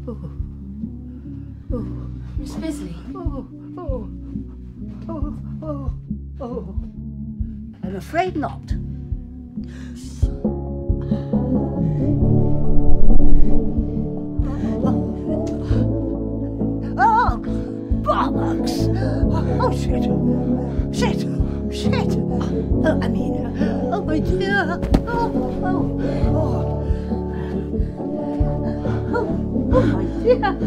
Oh. Oh. Miss Bisley. Oh. Oh. Oh. Oh. Oh. I'm afraid not. Oh, bollocks! Oh, shit! Shit! Shit! Oh, I mean, oh my dear! Oh, oh, oh! Oh, my dear!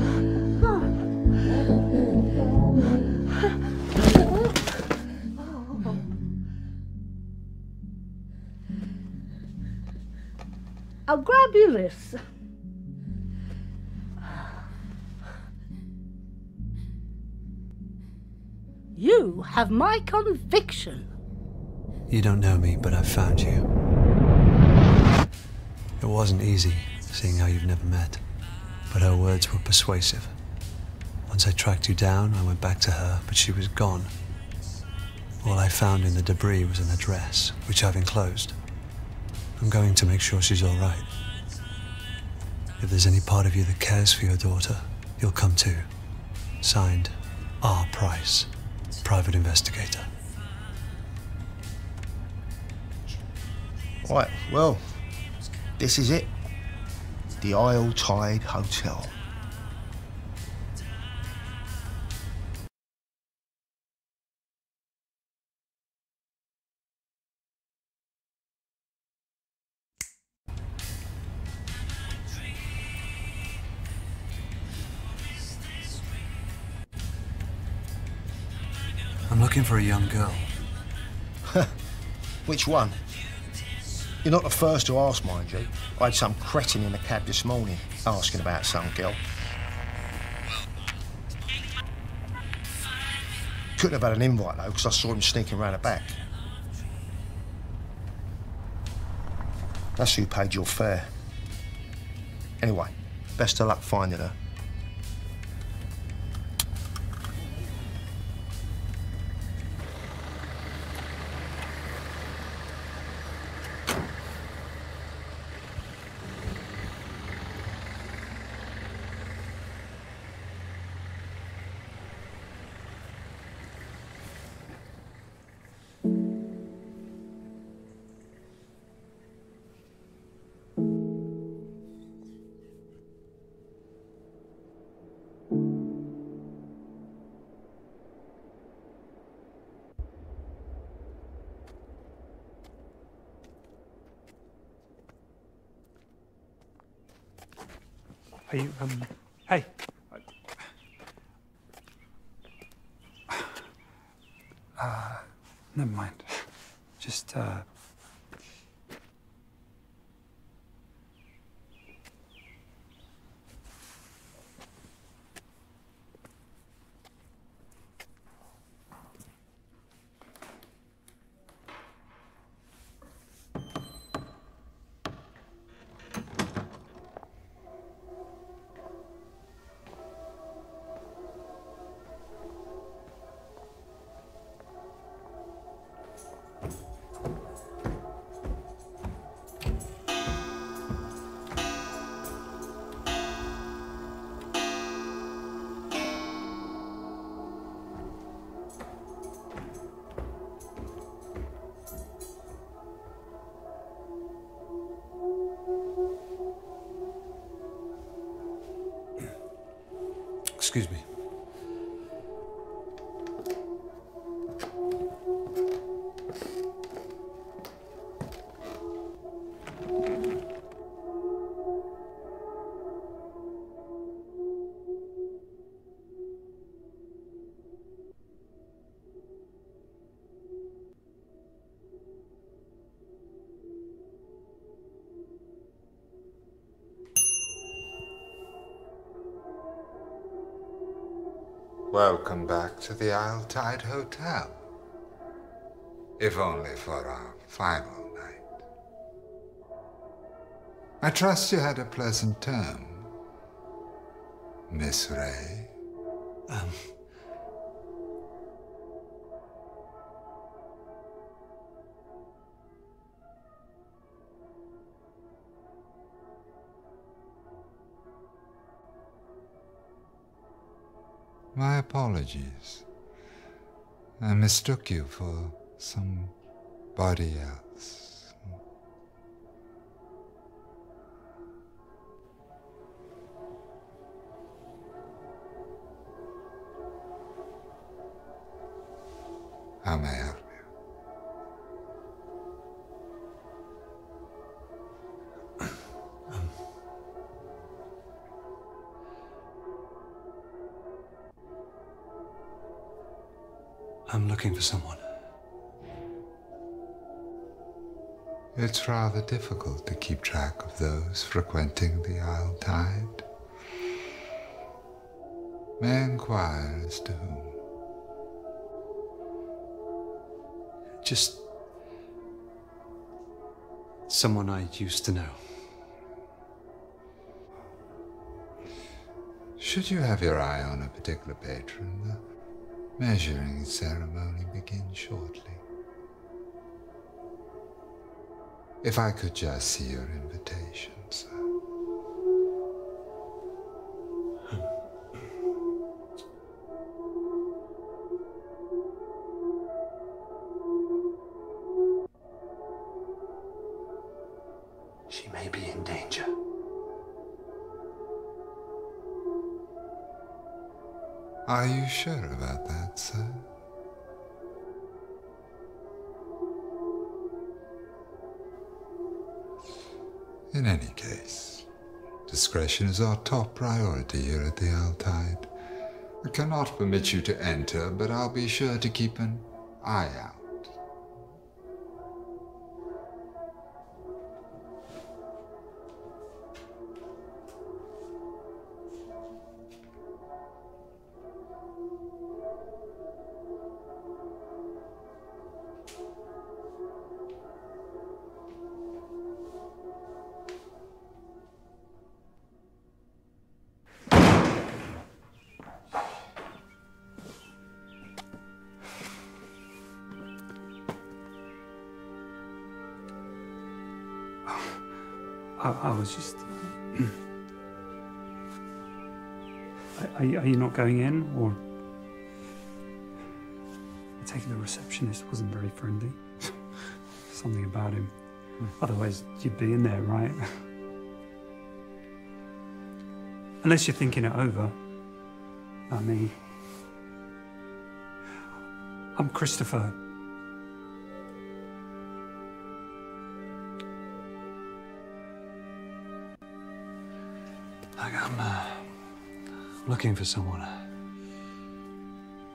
I'll grab you this. You have my conviction. You don't know me, but I've found you. It wasn't easy, seeing how you've never met, but her words were persuasive. Once I tracked you down, I went back to her, but she was gone. All I found in the debris was an address, which I've enclosed. I'm going to make sure she's all right. If there's any part of you that cares for your daughter, you'll come too. Signed, R. Price, Private Investigator. Right, well, this is it. The Isle Tide Hotel. I'm looking for a young girl. Which one? You're not the first to ask, mind you. I had some cretin in the cab this morning asking about some girl. Couldn't have had an invite, though, because I saw him sneaking round the back. That's who paid your fare. Anyway, best of luck finding her. Are you, hey. Never mind. Just, Excuse me. Welcome back to the Isle Tide Hotel. If only for our final night. I trust you had a pleasant term, Miss Ray. My apologies. I mistook you for somebody else. How may I help you? I'm looking for someone. It's rather difficult to keep track of those frequenting the Isle Tide. May I inquire as to whom? Just someone I used to know. Should you have your eye on a particular patron, the measuring ceremony begins shortly. If I could just see your invitation, sir. She may be in danger. Are you sure about that, sir? In any case, discretion is our top priority here at the Isle Tide. I cannot permit you to enter, but I'll be sure to keep an eye out. I was just... Are you not going in, or... I take it the receptionist wasn't very friendly. Something about him. Otherwise, you'd be in there, right? Unless you're thinking it over. Not me. I'm Christopher. I'm looking for someone.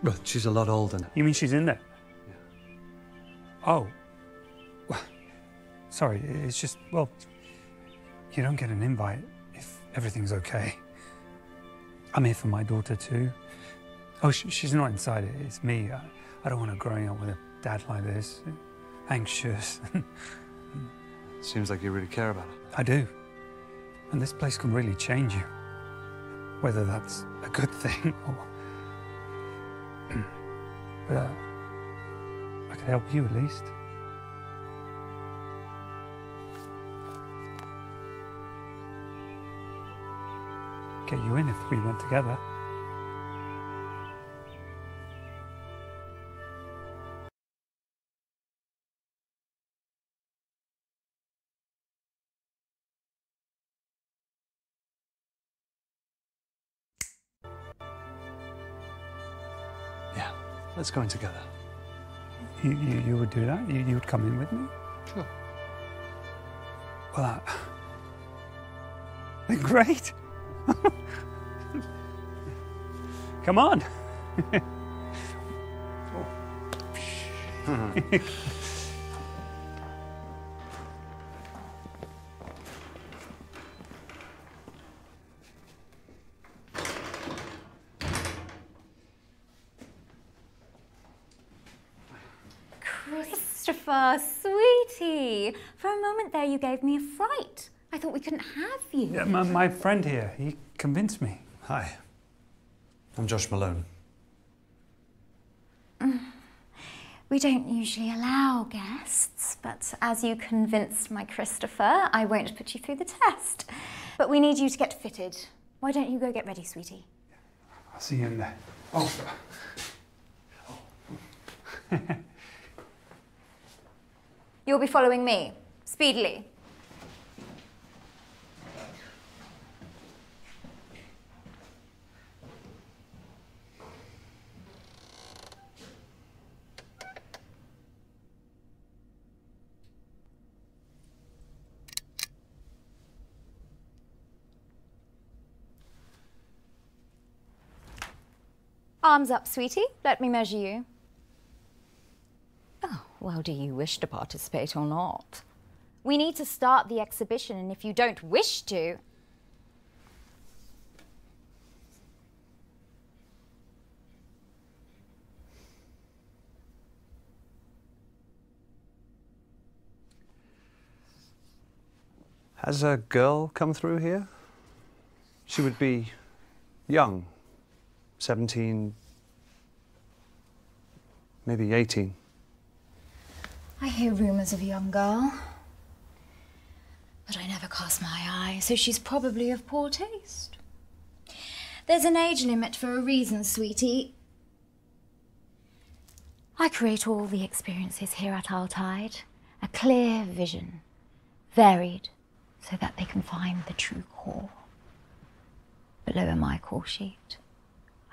Well, she's a lot older now. You mean she's in there? Yeah. Oh. Well, sorry, it's just, well, you don't get an invite if everything's okay. I'm here for my daughter too. Oh, she's not inside it, it's me. I don't want her growing up with a dad like this. Anxious. Seems like you really care about it. I do. And this place can really change you. Whether that's a good thing or... But I could help you at least. Get you in if we went together. Yeah, let's go in together. You would do that? You would come in with me? Sure. Well, then great. Come on. Christopher, sweetie. For a moment there, you gave me a fright. I thought we couldn't have you. Yeah, my friend here, he convinced me. Hi. I'm Josh Malone. We don't usually allow guests, but as you convinced my Christopher, I won't put you through the test. But we need you to get fitted. Why don't you go get ready, sweetie? I'll see you in there. Oh. You'll be following me, speedily. Arms up, sweetie. Let me measure you. Oh, well, do you wish to participate or not? We need to start the exhibition, and if you don't wish to... Has a girl come through here? She would be young, 17, maybe 18. I hear rumours of a young girl, but I never cast my eye, so she's probably of poor taste. There's an age limit for a reason, sweetie. I create all the experiences here at Our Tide, a clear vision, varied, so that they can find the true core. Below in my call sheet,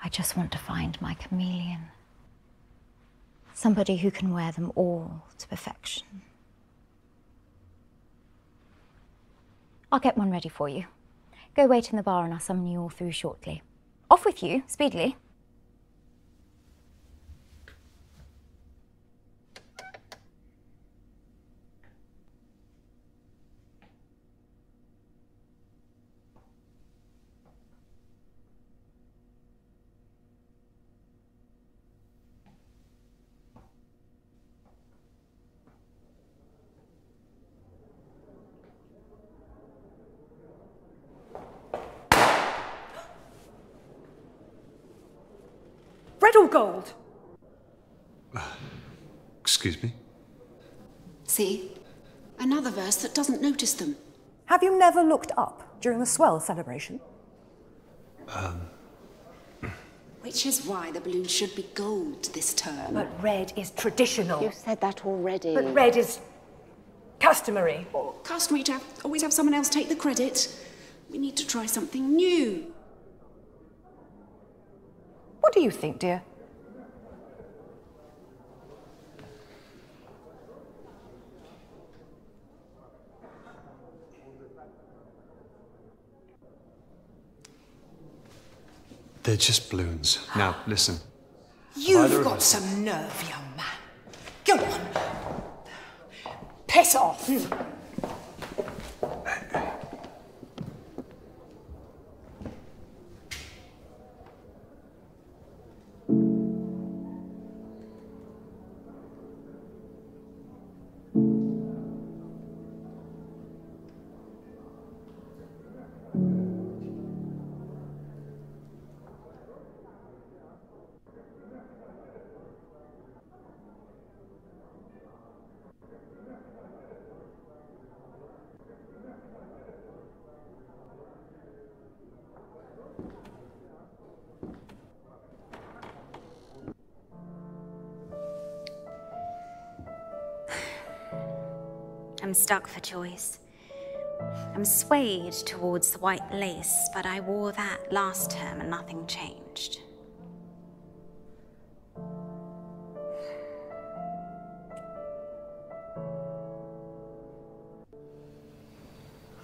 I just want to find my chameleon. Somebody who can wear them all to perfection. I'll get one ready for you. Go wait in the bar and I'll summon you all through shortly. Off with you, speedily. Red or gold? Excuse me? See? Another verse that doesn't notice them. Have you never looked up during the swell celebration? Which is why the balloon should be gold this term. But red is traditional. You said that already. But red is customary. Or customary to always have someone else take the credit. We need to try something new. What do you think, dear? They're just balloons. Now, listen. You've got some nerve, young man. Go on. Piss off. I'm stuck for choice. I'm swayed towards the white lace, but I wore that last term and nothing changed.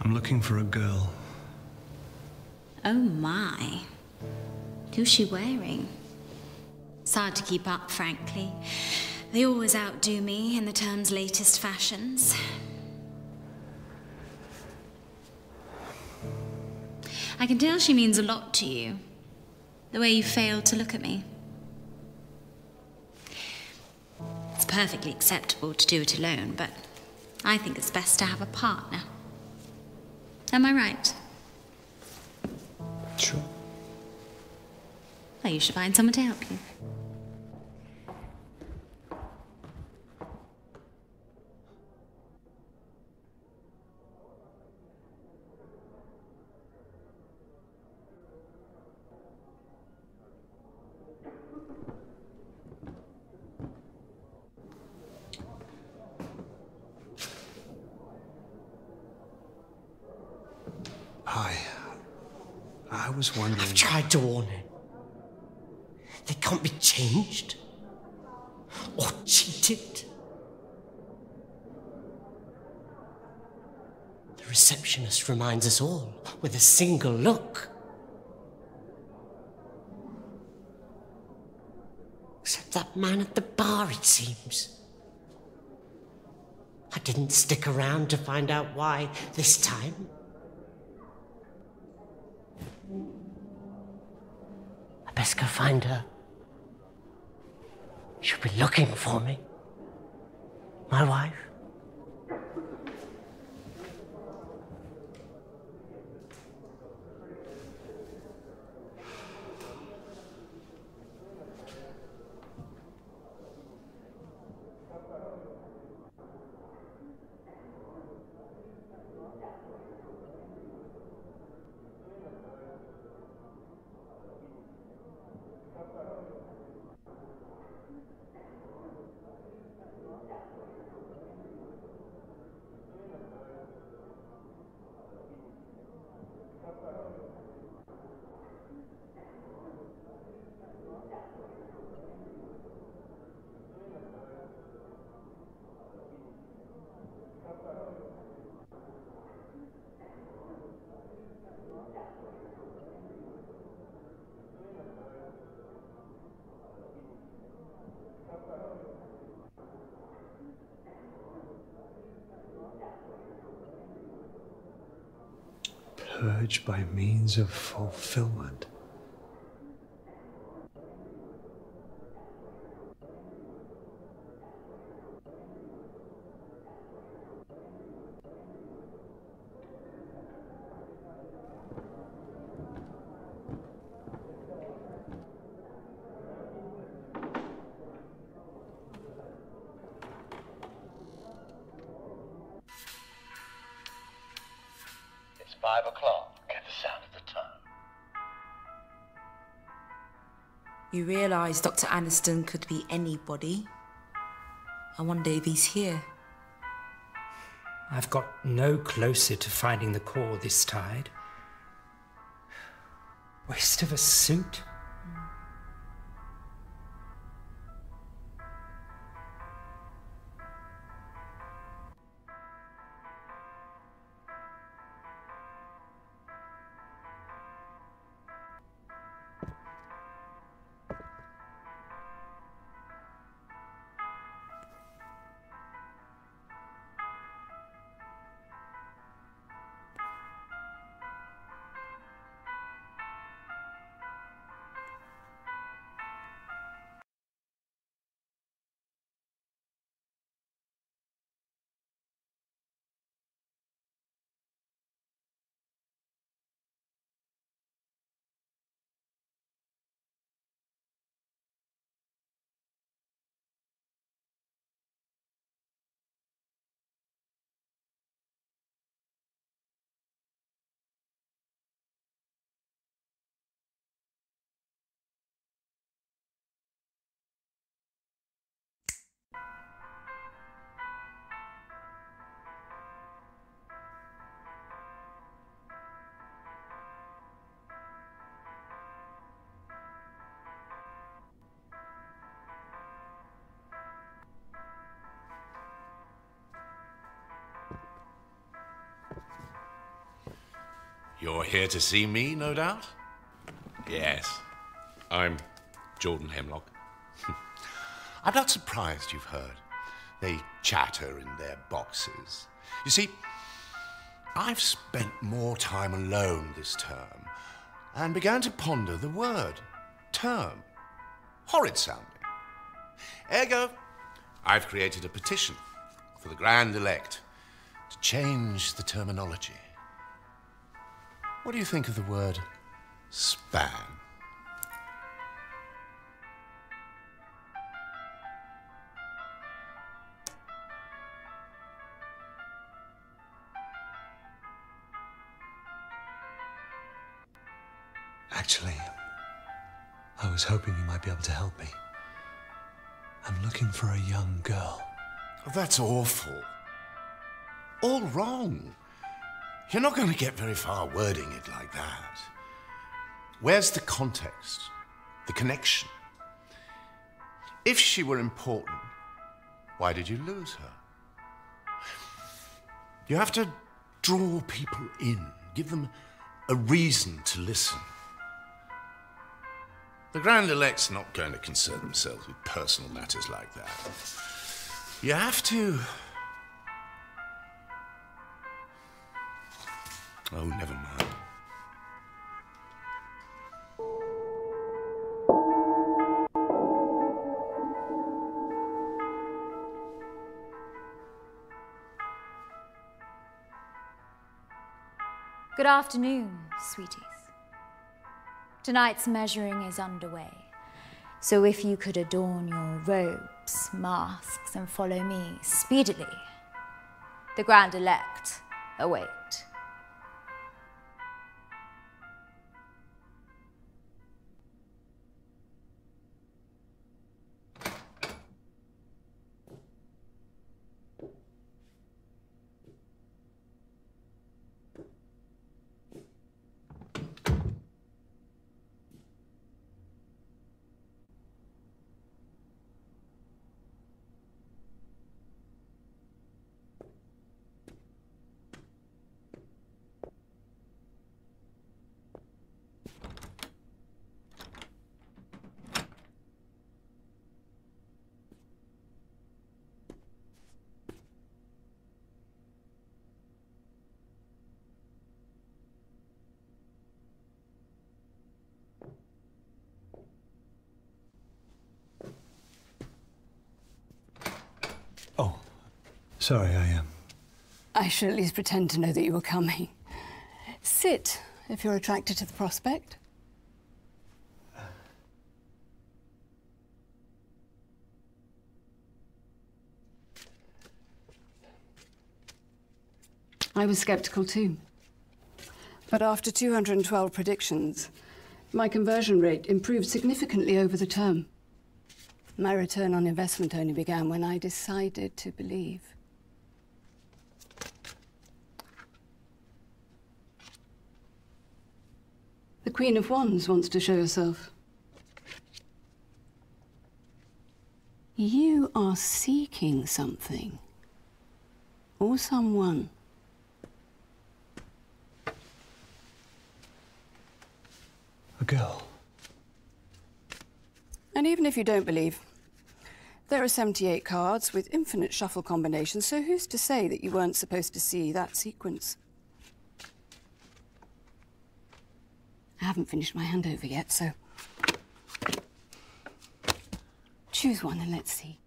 I'm looking for a girl. Oh my. Who's she wearing? It's hard to keep up, frankly. They always outdo me in the term's latest fashions. I can tell she means a lot to you, the way you failed to look at me. It's perfectly acceptable to do it alone, but I think it's best to have a partner. Am I right? Sure. Well, you should find someone to help you. I was wondering... I've tried to warn him. They can't be changed. Or cheated. The receptionist reminds us all with a single look. Except that man at the bar, it seems. I didn't stick around to find out why this time. I best go find her. She'll be looking for me. My wife. Purge by means of fulfillment. It's 5 o'clock. Get the sound of the tone. You realise Dr. Aniston could be anybody. I wonder if he's here. I've got no closer to finding the core this tide. Waste of a suit. You're here to see me, no doubt? Yes, I'm Jordan Hemlock. I'm not surprised you've heard. They chatter in their boxes. You see, I've spent more time alone this term and began to ponder the word term. Horrid sounding. Ergo, I've created a petition for the grand elect to change the terminology. What do you think of the word span? Actually, I was hoping you might be able to help me. I'm looking for a young girl. Oh, that's awful. All wrong. You're not going to get very far wording it like that. Where's the context? The connection? If she were important, why did you lose her? You have to draw people in, give them a reason to listen. The Grand Elect's not going to concern themselves with personal matters like that. You have to... Oh, never mind. Good afternoon, sweeties. Tonight's measuring is underway. So if you could adorn your robes, masks, and follow me speedily, the Grand Elect await. Oh, sorry, I should at least pretend to know that you were coming. Sit, if you're attracted to the prospect. I was sceptical too. But after 212 predictions, my conversion rate improved significantly over the term. My return on investment only began when I decided to believe. The Queen of Wands wants to show herself. You are seeking something. Or someone. A girl. And even if you don't believe, there are 78 cards with infinite shuffle combinations, so who's to say that you weren't supposed to see that sequence? I haven't finished my handover yet, so... choose one and let's see.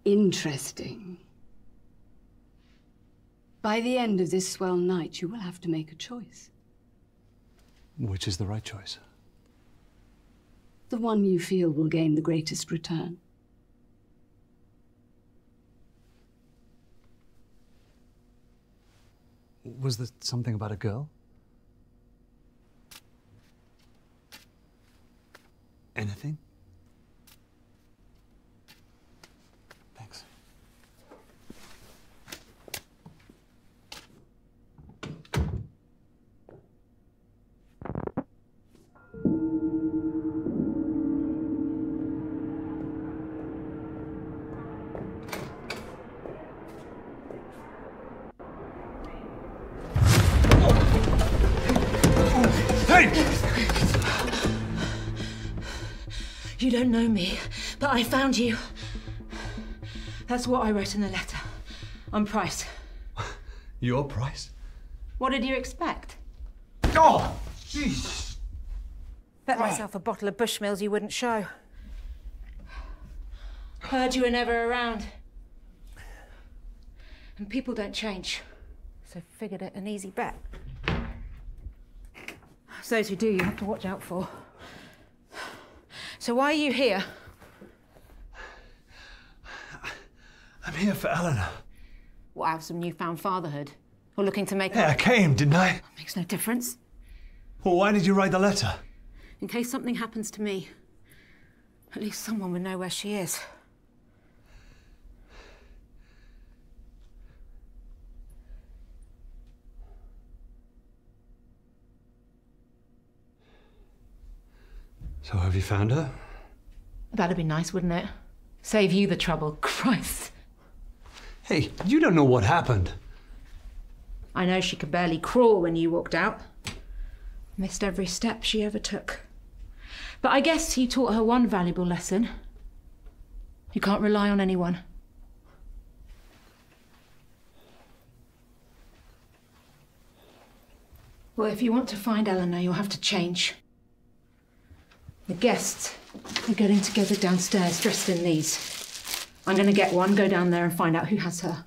Interesting. By the end of this swell night, you will have to make a choice. Which is the right choice? The one you feel will gain the greatest return. Was there something about a girl? Anything? Thanks. You don't know me, but I found you. That's what I wrote in the letter. On Price. Your price? What did you expect? Oh, jeez. Bet myself a bottle of Bushmills you wouldn't show. Heard you were never around. And people don't change. So figured it an easy bet. Those who do, you have to watch out for. So why are you here? I'm here for Eleanor. What, out of some newfound fatherhood? Or looking to make... Hey, I came, didn't I? Makes no difference. Well, why did you write the letter? In case something happens to me, at least someone would know where she is. So have you found her? That'd be nice, wouldn't it? Save you the trouble. Christ. Hey, you don't know what happened. I know she could barely crawl when you walked out. Missed every step she ever took. But I guess he taught her one valuable lesson. You can't rely on anyone. Well, if you want to find Eleanor, you'll have to change. The guests are getting together downstairs dressed in these. I'm going to get one, go down there and find out who has her.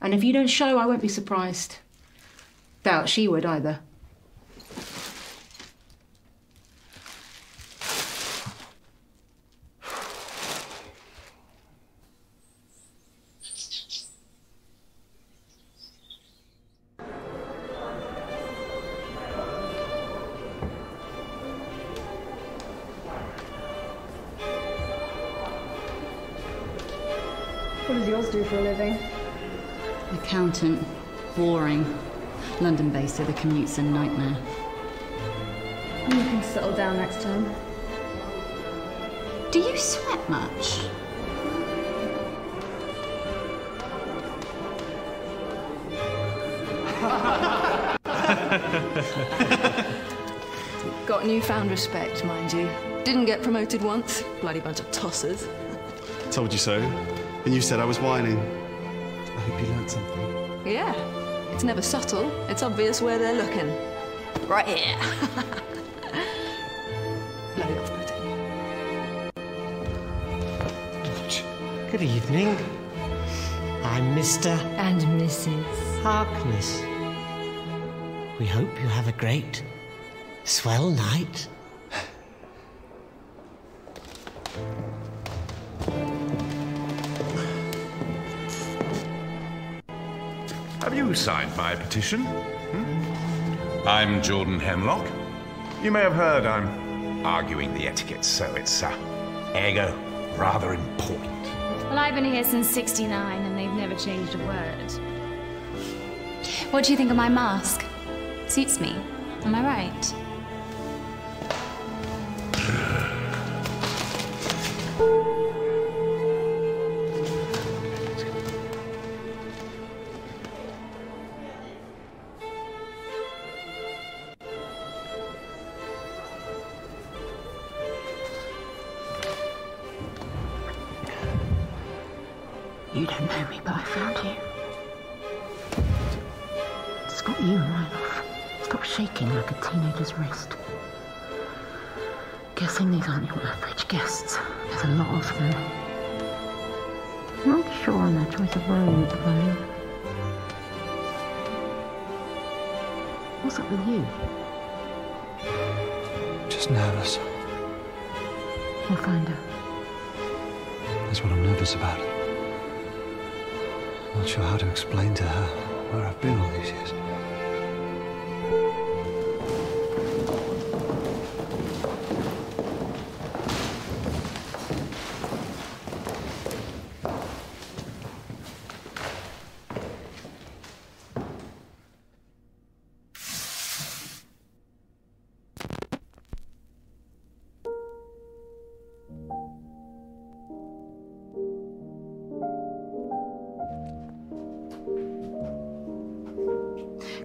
And if you don't show, I won't be surprised. Doubt she would either. What does yours do for a living? Accountant. Boring. London-based, so the commute's a nightmare. You can settle down next time. Do you sweat much? Got newfound respect, mind you. Didn't get promoted once. Bloody bunch of tossers. Told you so. And you said I was whining. I hope you learned something. Yeah. It's never subtle. It's obvious where they're looking. Right here. Bloody off-putting. Good evening. I'm Mr. and Mrs. Harkness. We hope you have a great, swell night. Have you signed my petition? I'm Jordan Hemlock. You may have heard I'm arguing the etiquette, so it's ergo rather important. Well, I've been here since '69 and they've never changed a word. What do you think of my mask? Suits me. Am I right? You don't know me, but I found you. It's got you right off. Stop shaking like a teenager's wrist. Guessing these aren't your average guests. There's a lot of them. Not sure on their choice of robe, though. What's up with you? Just nervous. We'll find her. That's what I'm nervous about. Not sure how to explain to her where I've been all these years.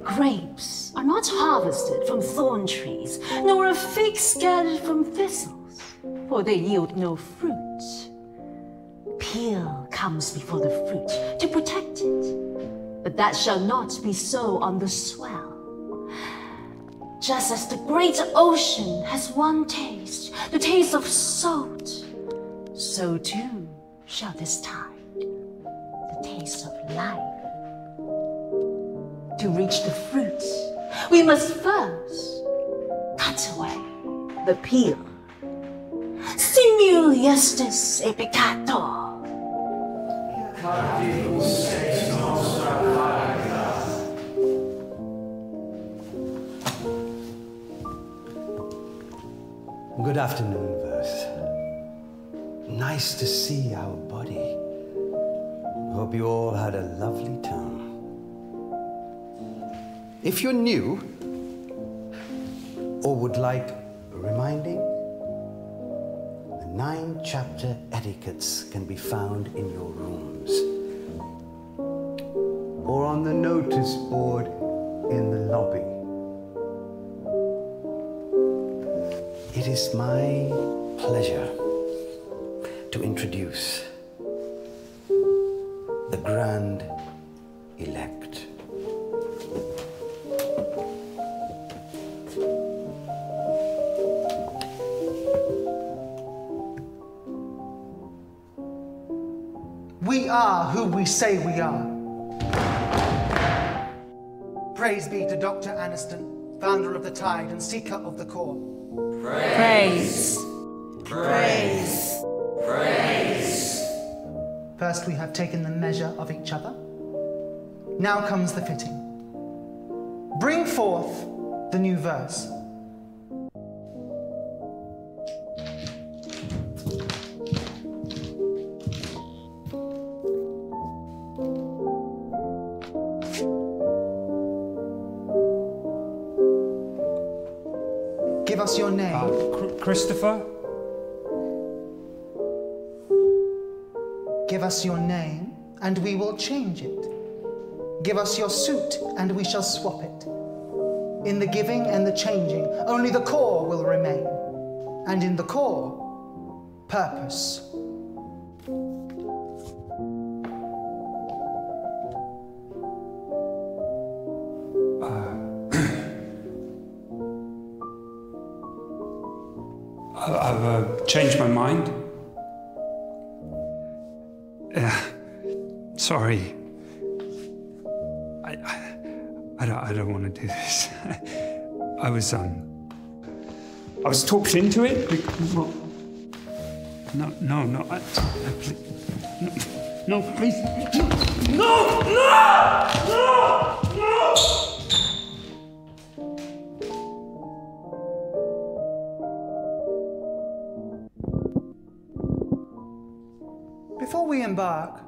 Grapes are not harvested from thorn trees, nor are figs gathered from thistles, for they yield no fruit. Peel comes before the fruit to protect it, but that shall not be so on the swell. Just as the great ocean has one taste, the taste of salt, so too shall this tide, the taste of life. To reach the fruit, we must first cut away the peel. Simul justus e peccator. Good afternoon, verse. Nice to see our body. Hope you all had a lovely time. If you're new or would like reminding, the 9-chapter etiquettes can be found in your rooms or on the notice board in the lobby. It is my pleasure to introduce the grand elect. We are who we say we are. Praise be to Dr. Aniston, founder of the Tide and seeker of the core. Praise. Praise. Praise. First we have taken the measure of each other. Now comes the fitting. Bring forth the new verse. Give us your name. Christopher? Give us your name, and we will change it. Give us your suit, and we shall swap it. In the giving and the changing, only the core will remain. And in the core, purpose. I've changed my mind. Sorry. I don't want to do this. I was talked into it. No, please. No! Before we embark,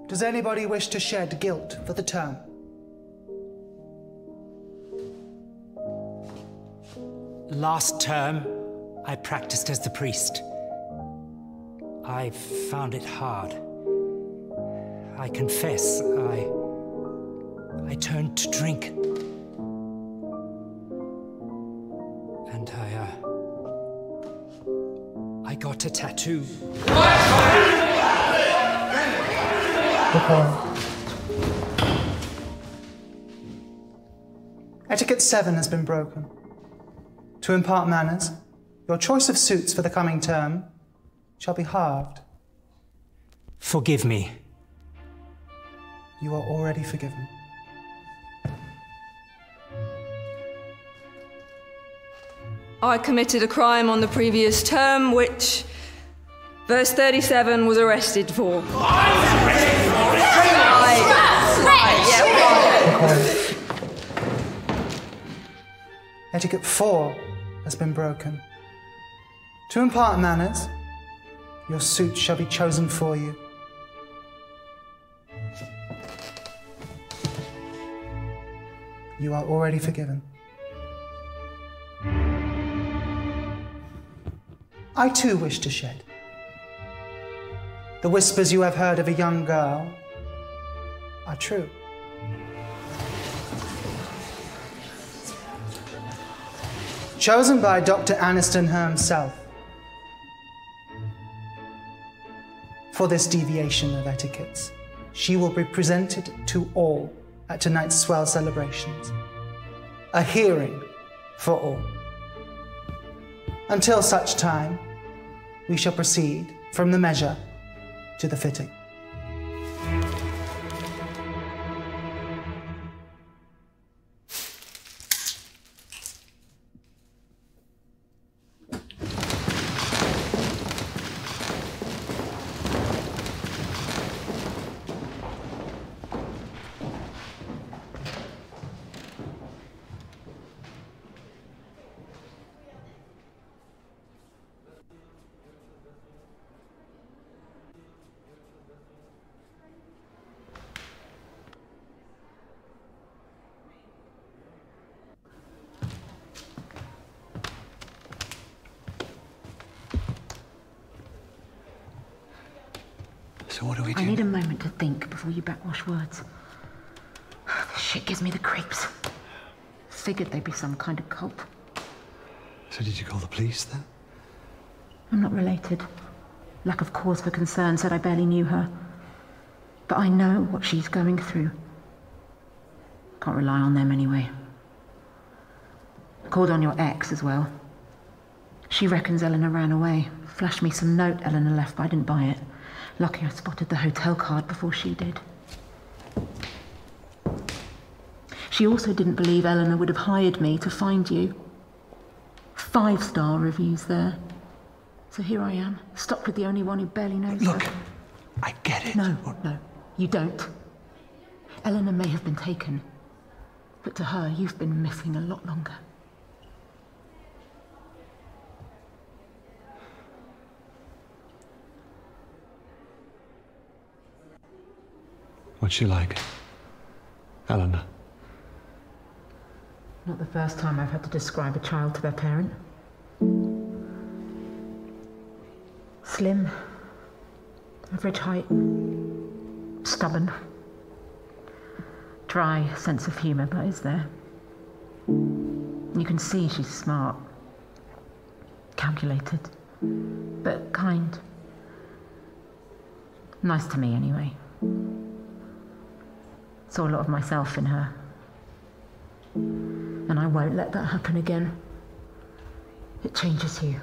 does anybody wish to shed guilt for the term? Last term, I practiced as the priest. I found it hard. I confess, I turned to drink. And I got a tattoo. Etiquette 7 has been broken. To impart manners, your choice of suits for the coming term shall be halved. Forgive me. You are already forgiven. I committed a crime on the previous term, which verse 37 was arrested for. Etiquette 4 has been broken. To impart manners, your suit shall be chosen for you. You are already forgiven. I too wish to shed. The whispers you have heard of a young girl are true. Chosen by Dr. Aniston himself for this deviation of etiquettes, she will be presented to all at tonight's swell celebrations. A hearing for all. Until such time, we shall proceed from the measure to the fitting. So what do we do? I need a moment to think before you backwash words. This shit gives me the creeps. Figured they'd be some kind of cult. So did you call the police then? I'm not related. Lack of cause for concern said I barely knew her. But I know what she's going through. Can't rely on them anyway. Called on your ex as well. She reckons Eleanor ran away. Flashed me some note Eleanor left, but I didn't buy it. Lucky I spotted the hotel card before she did. She also didn't believe Eleanor would have hired me to find you. 5-star reviews there. So here I am, stuck with the only one who barely knows her. Look, I get it. No, you don't. Eleanor may have been taken, but to her, you've been missing a lot longer. What's she like? Eleanor? Not the first time I've had to describe a child to their parent. Slim, average height, stubborn. Dry sense of humour, but is there. You can see she's smart, calculated, but kind. Nice to me, anyway. Saw a lot of myself in her. And I won't let that happen again. It changes you.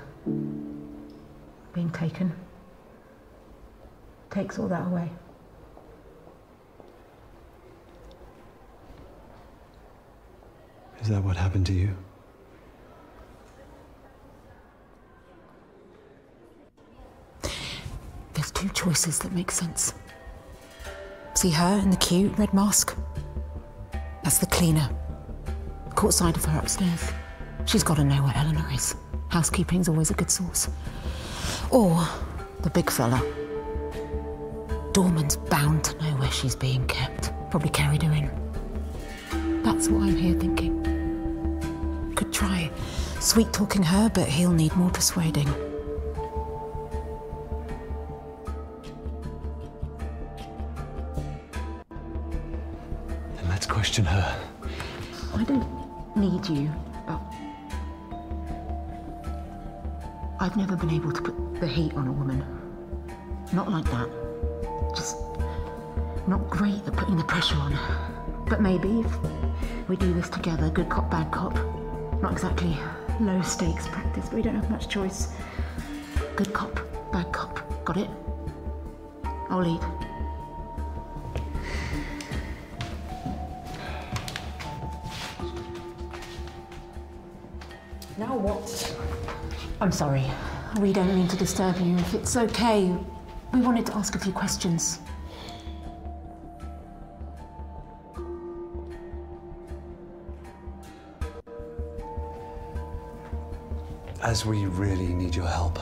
Being taken takes all that away. Is that what happened to you? There's two choices that make sense. See her in the cute red mask? That's the cleaner. Caught sight of her upstairs. She's got to know where Eleanor is. Housekeeping's always a good source. Or the big fella. Dorman's bound to know where she's being kept. Probably carried her in. That's what I'm here thinking. Could try sweet-talking her, but he'll need more persuading. Then let's question her. I don't need you, but I've never been able to put the heat on a woman. Not like that. Just not great at putting the pressure on. But maybe if we do this together, good cop, bad cop. Not exactly low stakes practice, but we don't have much choice. Good cop, bad cop. Got it? I'll lead. Now what? I'm sorry. We don't mean to disturb you. If it's okay, we wanted to ask a few questions. As we really need your help.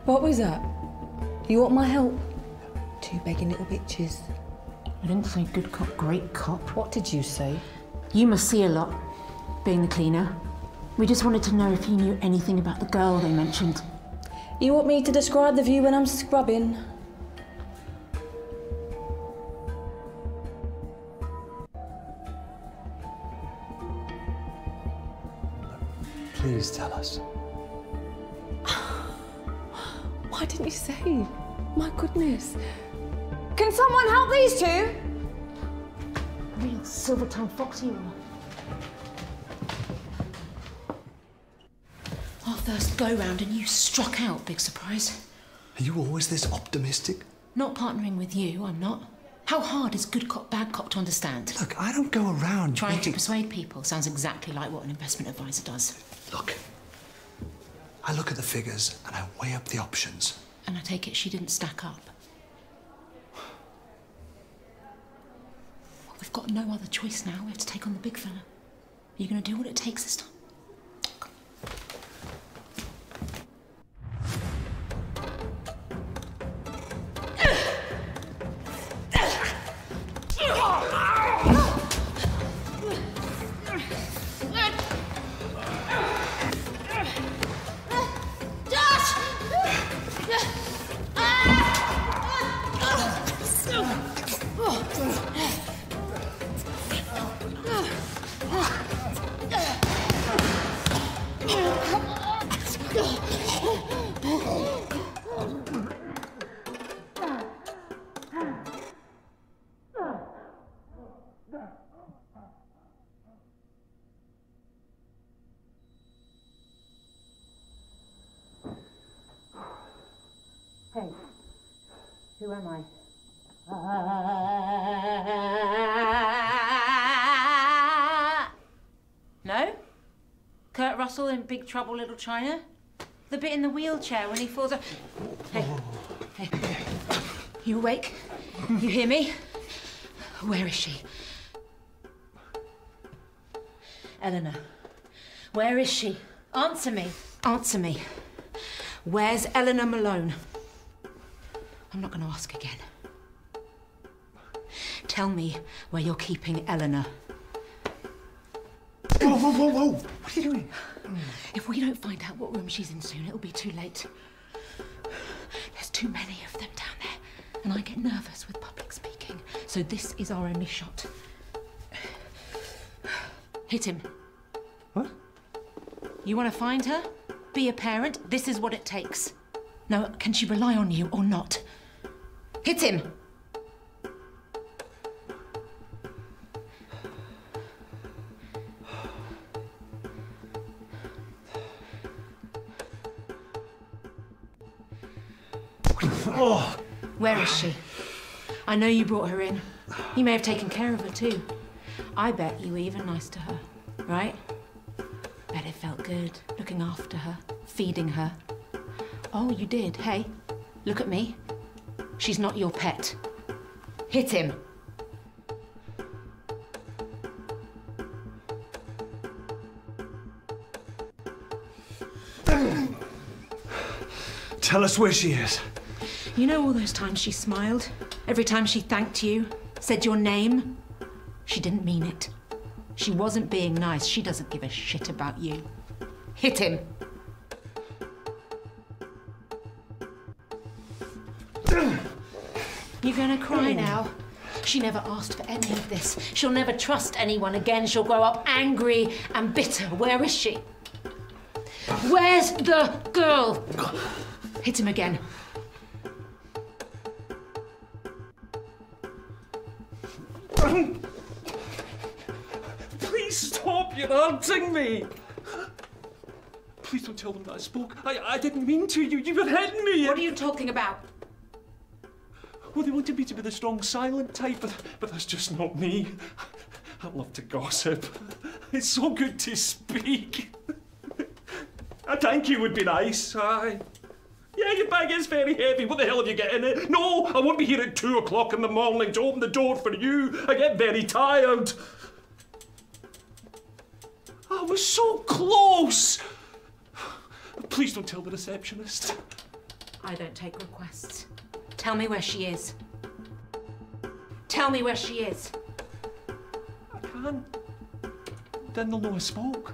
What was that? You want my help? Two begging little bitches. I didn't say good cop, great cop. What did you say? You must see a lot, being the cleaner. We just wanted to know if you knew anything about the girl they mentioned. You want me to describe the view when I'm scrubbing? Please tell us. Why didn't you say? My goodness. Can someone help these two? Real silver-tongued fox you are. Our first go-round and you struck out, big surprise. Are you always this optimistic? Not partnering with you, I'm not. How hard is good cop, bad cop to understand? Look, I don't go around trying to persuade people. Sounds exactly like what an investment advisor does. Look, I look at the figures and I weigh up the options. And I take it she didn't stack up. Well, we've got no other choice now. We have to take on the big fella. Are you going to do what it takes this time? Hey, who am I? No? Kurt Russell in Big Trouble, Little China? The bit in the wheelchair when he falls off. Hey, hey, you awake? You hear me? Where is she? Eleanor, where is she? Answer me. Answer me. Where's Eleanor Malone? I'm not going to ask again. Tell me where you're keeping Eleanor. Whoa, whoa, whoa, whoa! What are you doing? If we don't find out what room she's in soon, it'll be too late. There's too many of them down there, and I get nervous with public speaking. So this is our only shot. Hit him. What? You want to find her? Be a parent? This is what it takes. Now, can she rely on you or not? Hit him! Oh. Where is she? I know you brought her in. You may have taken care of her too. I bet you were even nice to her, right? Bet it felt good, looking after her, feeding her. Oh, you did. Hey, look at me. She's not your pet. Hit him. Tell us where she is. You know all those times she smiled? Every time she thanked you, said your name? She didn't mean it. She wasn't being nice. She doesn't give a shit about you. Hit him. You're gonna cry now? She never asked for any of this. She'll never trust anyone again. She'll grow up angry and bitter. Where is she? Where's the girl? Hit him again. Please stop, you're hurting me. Please don't tell them that I spoke. I didn't mean to. You were hitting me. What are you talking about? Well, they wanted me to be the strong, silent type, but that's just not me. I love to gossip. It's so good to speak. A thank you would be nice, aye. Yeah, your bag is very heavy. What the hell have you got in it? No, I won't be here at 2 o'clock in the morning to open the door for you. I get very tired. I was so close. Please don't tell the receptionist. I don't take requests. Tell me where she is. Tell me where she is. I can't. Then they'll know I spoke.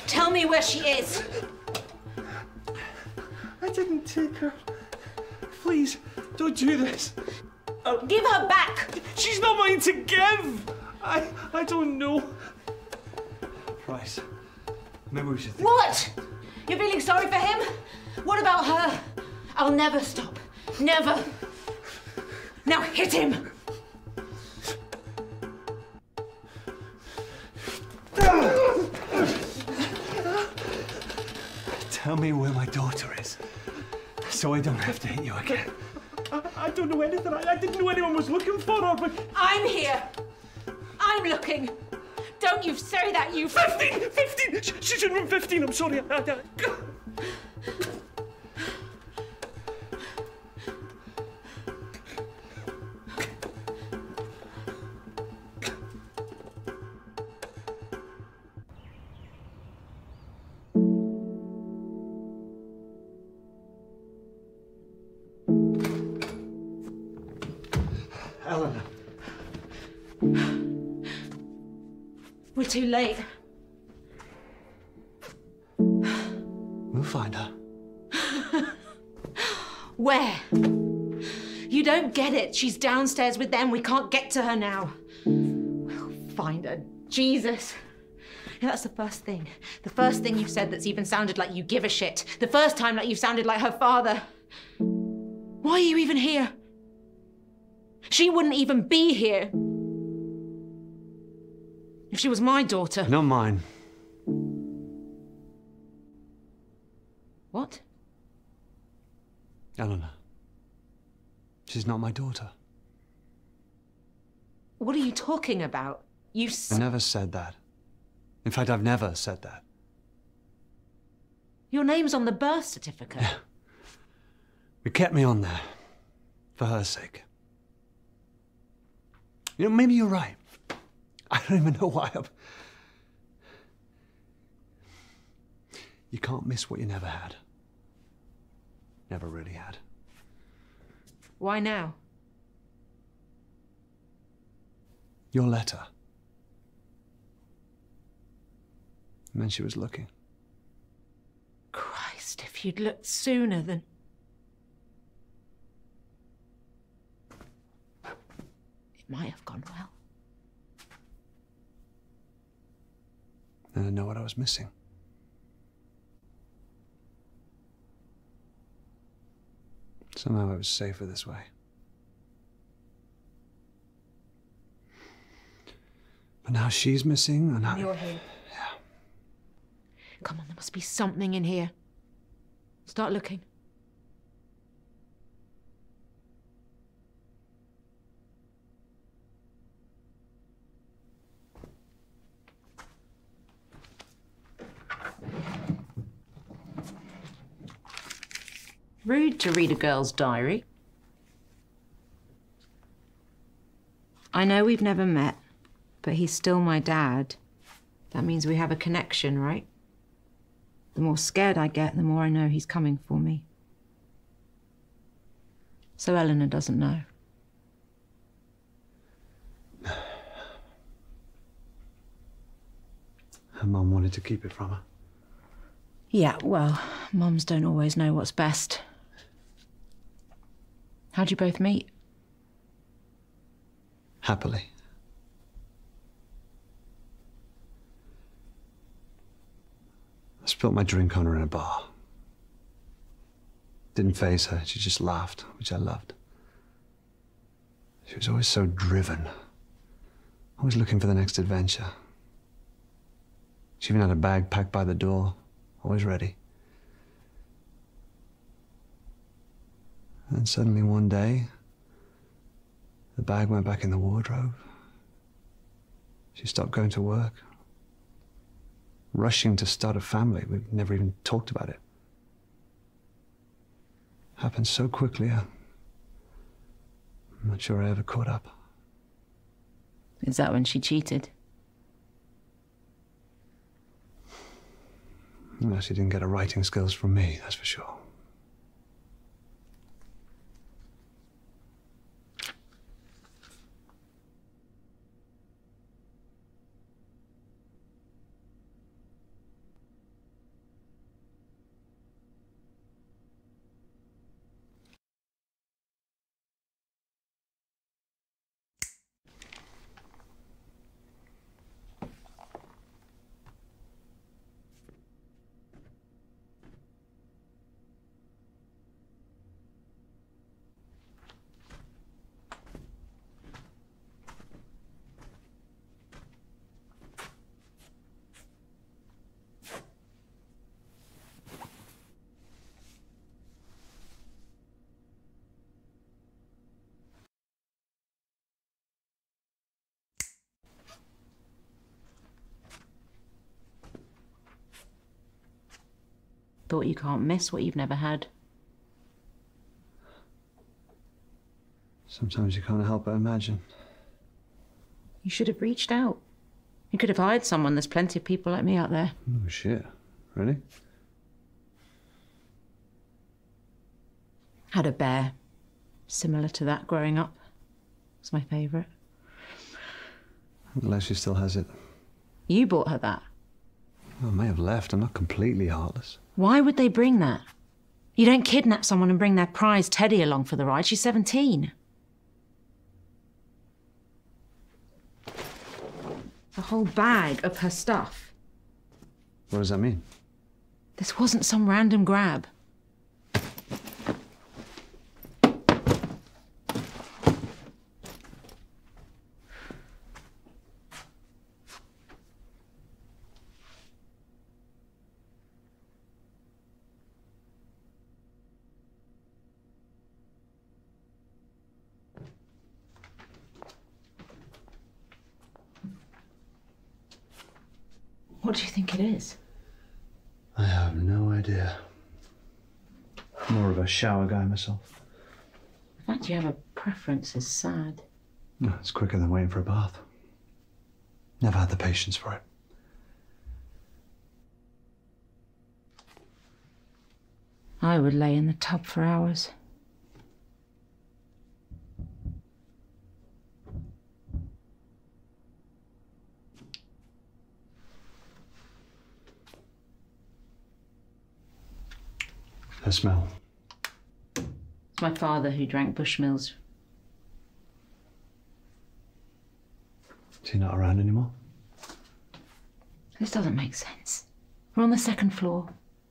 Tell me where she is. I didn't take her. Please, don't do this. Give her back. She's not mine to give. I don't know. Price. Maybe we should think. What? You're feeling sorry for him? What about her? I'll never stop. Never. Now hit him. Tell me where my daughter is, so I don't have to hit you again. I don't know anything. I didn't know anyone was looking for her, but... I'm here. I'm looking. Don't you say that, you... 15! 15! She's in room 15, I'm sorry. Eleanor. We're too late. We'll find her. Where? You don't get it. She's downstairs with them. We can't get to her now. We'll find her. Jesus. Yeah, that's the first thing. The first thing you've said that's even sounded like you give a shit. The first time like you've sounded like her father. Why are you even here? She wouldn't even be here if she was my daughter. Not mine. What? Eleanor. She's not my daughter. What are you talking about? I never said that. In fact, I've never said that. Your name's on the birth certificate. Yeah. We kept me on there. For her sake. You know, maybe you're right. I don't even know why I'm... You can't miss what you never had. Never really had. Why now? Your letter. It meant she was looking. Christ, if you'd looked sooner then... It might have gone well. And I know what I was missing. Somehow it was safer this way. But now she's missing and You're here. Yeah. Come on, there must be something in here. Start looking. Rude to read a girl's diary. I know we've never met, but he's still my dad. That means we have a connection, right? The more scared I get, the more I know he's coming for me. So Eleanor doesn't know. Her mum wanted to keep it from her. Yeah, well, mums don't always know what's best. How'd you both meet? Happily. I spilled my drink on her in a bar. Didn't faze her, she just laughed, which I loved. She was always so driven, always looking for the next adventure. She even had a bag packed by the door, always ready. And suddenly one day, the bag went back in the wardrobe. She stopped going to work. Rushing to start a family. We've never even talked about it. Happened so quickly, I'm not sure I ever caught up. Is that when she cheated? No, she didn't get her writing skills from me, that's for sure. Thought you can't miss what you've never had. Sometimes you can't help but imagine. You should have reached out. You could have hired someone. There's plenty of people like me out there. Oh, shit. Really? Had a bear. Similar to that growing up. It's my favourite. I'm glad she still has it. You bought her that. I may have left. I'm not completely heartless. Why would they bring that? You don't kidnap someone and bring their prize Teddy along for the ride. She's 17. a whole bag of her stuff. What does that mean? This wasn't some random grab. What do you think it is? I have no idea. More of a shower guy myself. The fact you have a preference is sad. No, it's quicker than waiting for a bath. Never had the patience for it. I would lay in the tub for hours. The smell. It's my father who drank Bushmills. Is he not around anymore? This doesn't make sense. We're on the second floor.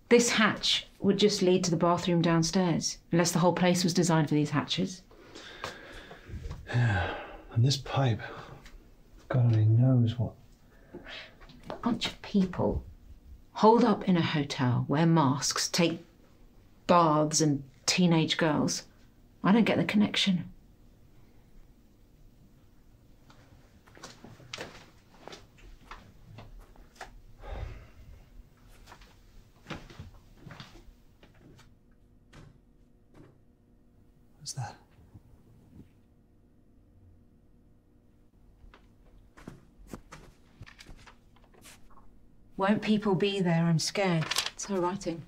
This hatch would just lead to the bathroom downstairs, unless the whole place was designed for these hatches. Yeah, and this pipe, God only knows what. A bunch of people holed up in a hotel, wear masks, take baths and teenage girls. I don't get the connection. What's that? Won't people be there? I'm scared. It's her writing.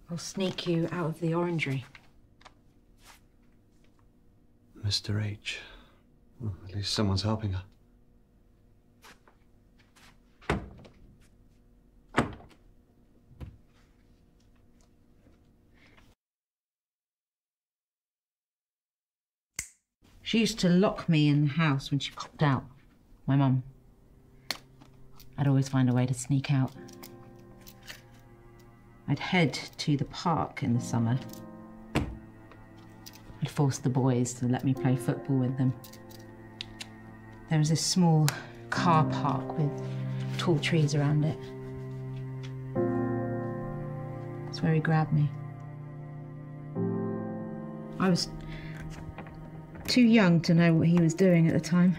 I'll sneak you out of the orangery. Mr. H. Well, at least someone's helping her. She used to lock me in the house when she popped out. My mum. I'd always find a way to sneak out. I'd head to the park in the summer. I'd force the boys to let me play football with them. There was this small car park with tall trees around it. That's where he grabbed me. I was too young to know what he was doing at the time.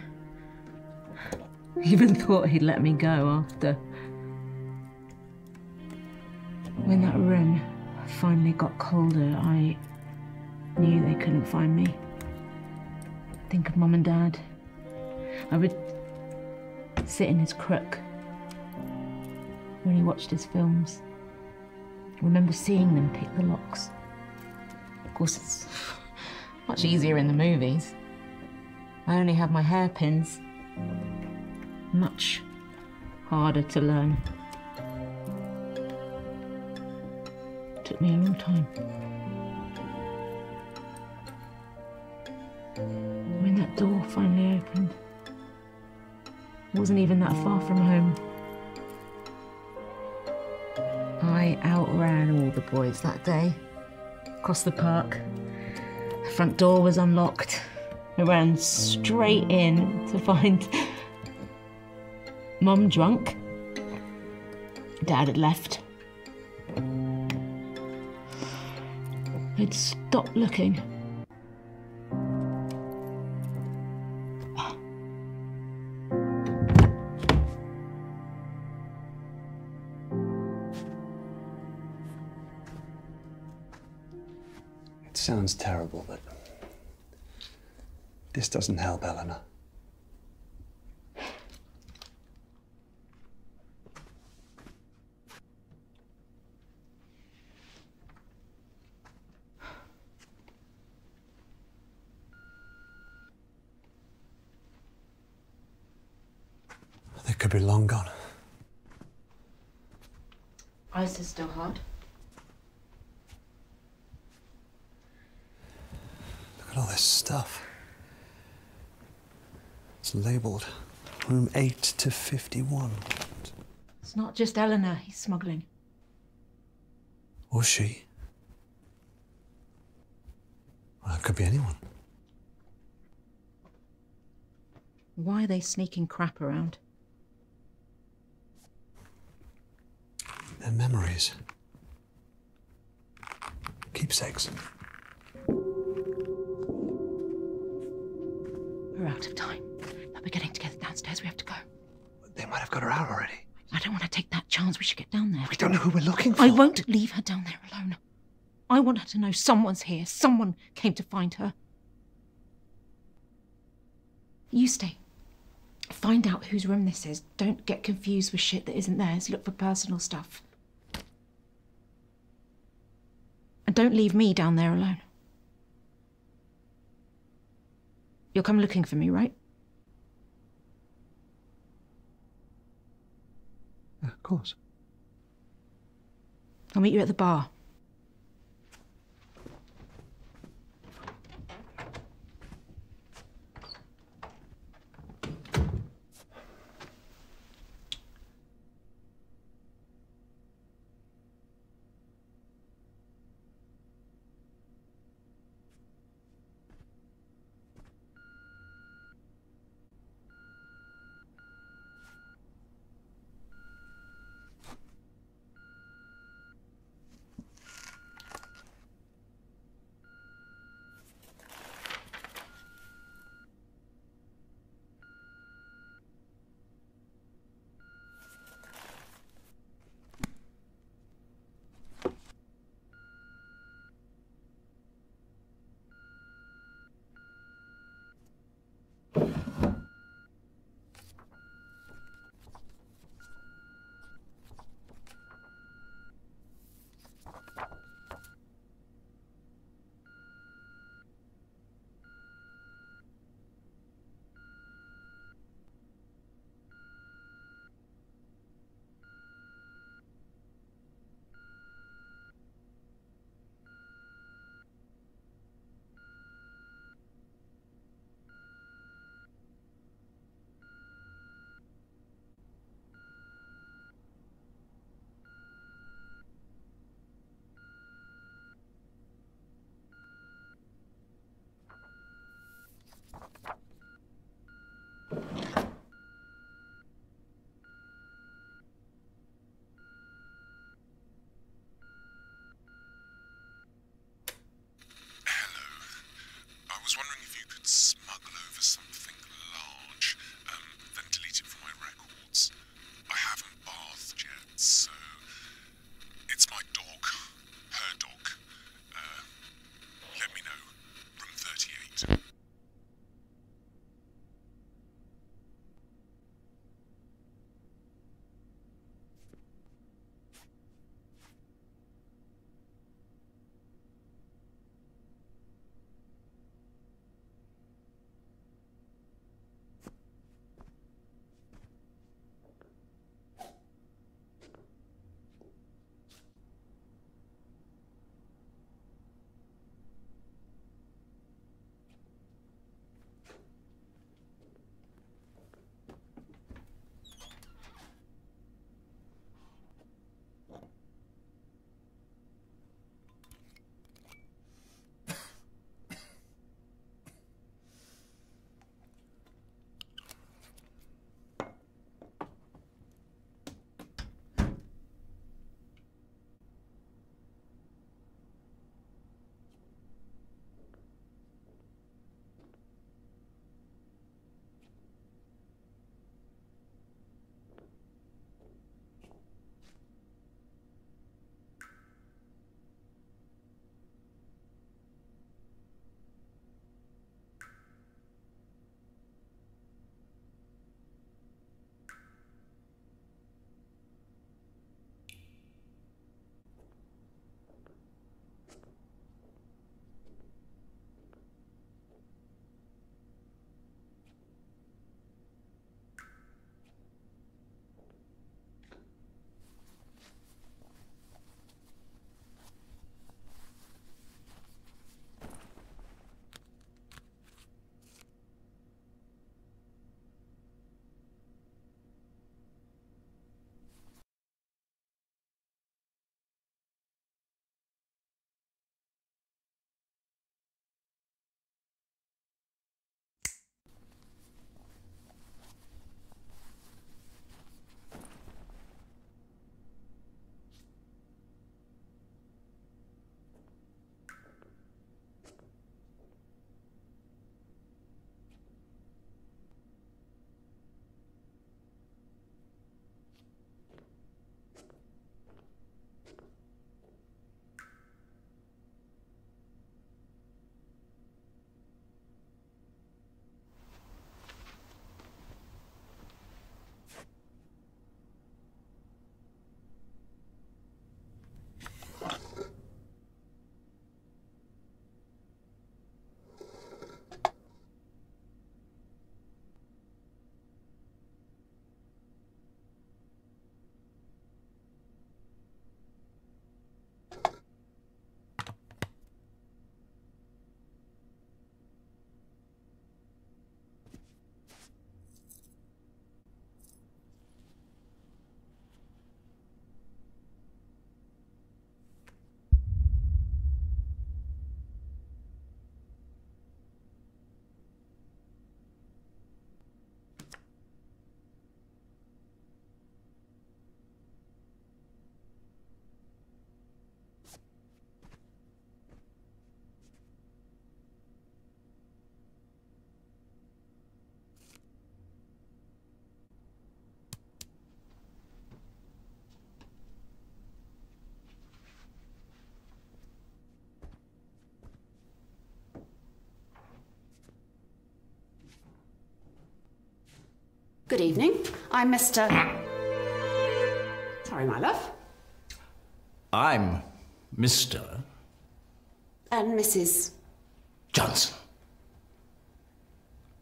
He even thought he'd let me go after. When that room finally got colder, I knew they couldn't find me. Think of Mum and Dad. I would sit in his crook when he watched his films. I remember seeing them pick the locks. Of course, it's much easier in the movies. I only have my hairpins. Much harder to learn. Took me a long time. When that door finally opened, it wasn't even that far from home. I outran all the boys that day. Across the park. The front door was unlocked. I ran straight in to find Mum drunk. Dad had left. I'd stopped looking. It sounds terrible, but this doesn't help, Eleanor. They could be long gone. Ice is still hard. Look at all this stuff. It's labelled room 8 to 51. It's not just Eleanor he's smuggling. Or she. Well, it could be anyone. Why are they sneaking crap around? They're memories. Keepsakes. We're out of time. But we're getting together downstairs. We have to go. They might have got her out already. I don't want to take that chance. We should get down there. We don't know who we're looking for. I won't leave her down there alone. I want her to know someone's here. Someone came to find her. You stay. Find out whose room this is. Don't get confused with shit that isn't theirs. Look for personal stuff. And don't leave me down there alone. You'll come looking for me, right? Yeah, of course. I'll meet you at the bar. Good evening. I'm Mr. Sorry, my love. I'm Mr. And Mrs. Johnson.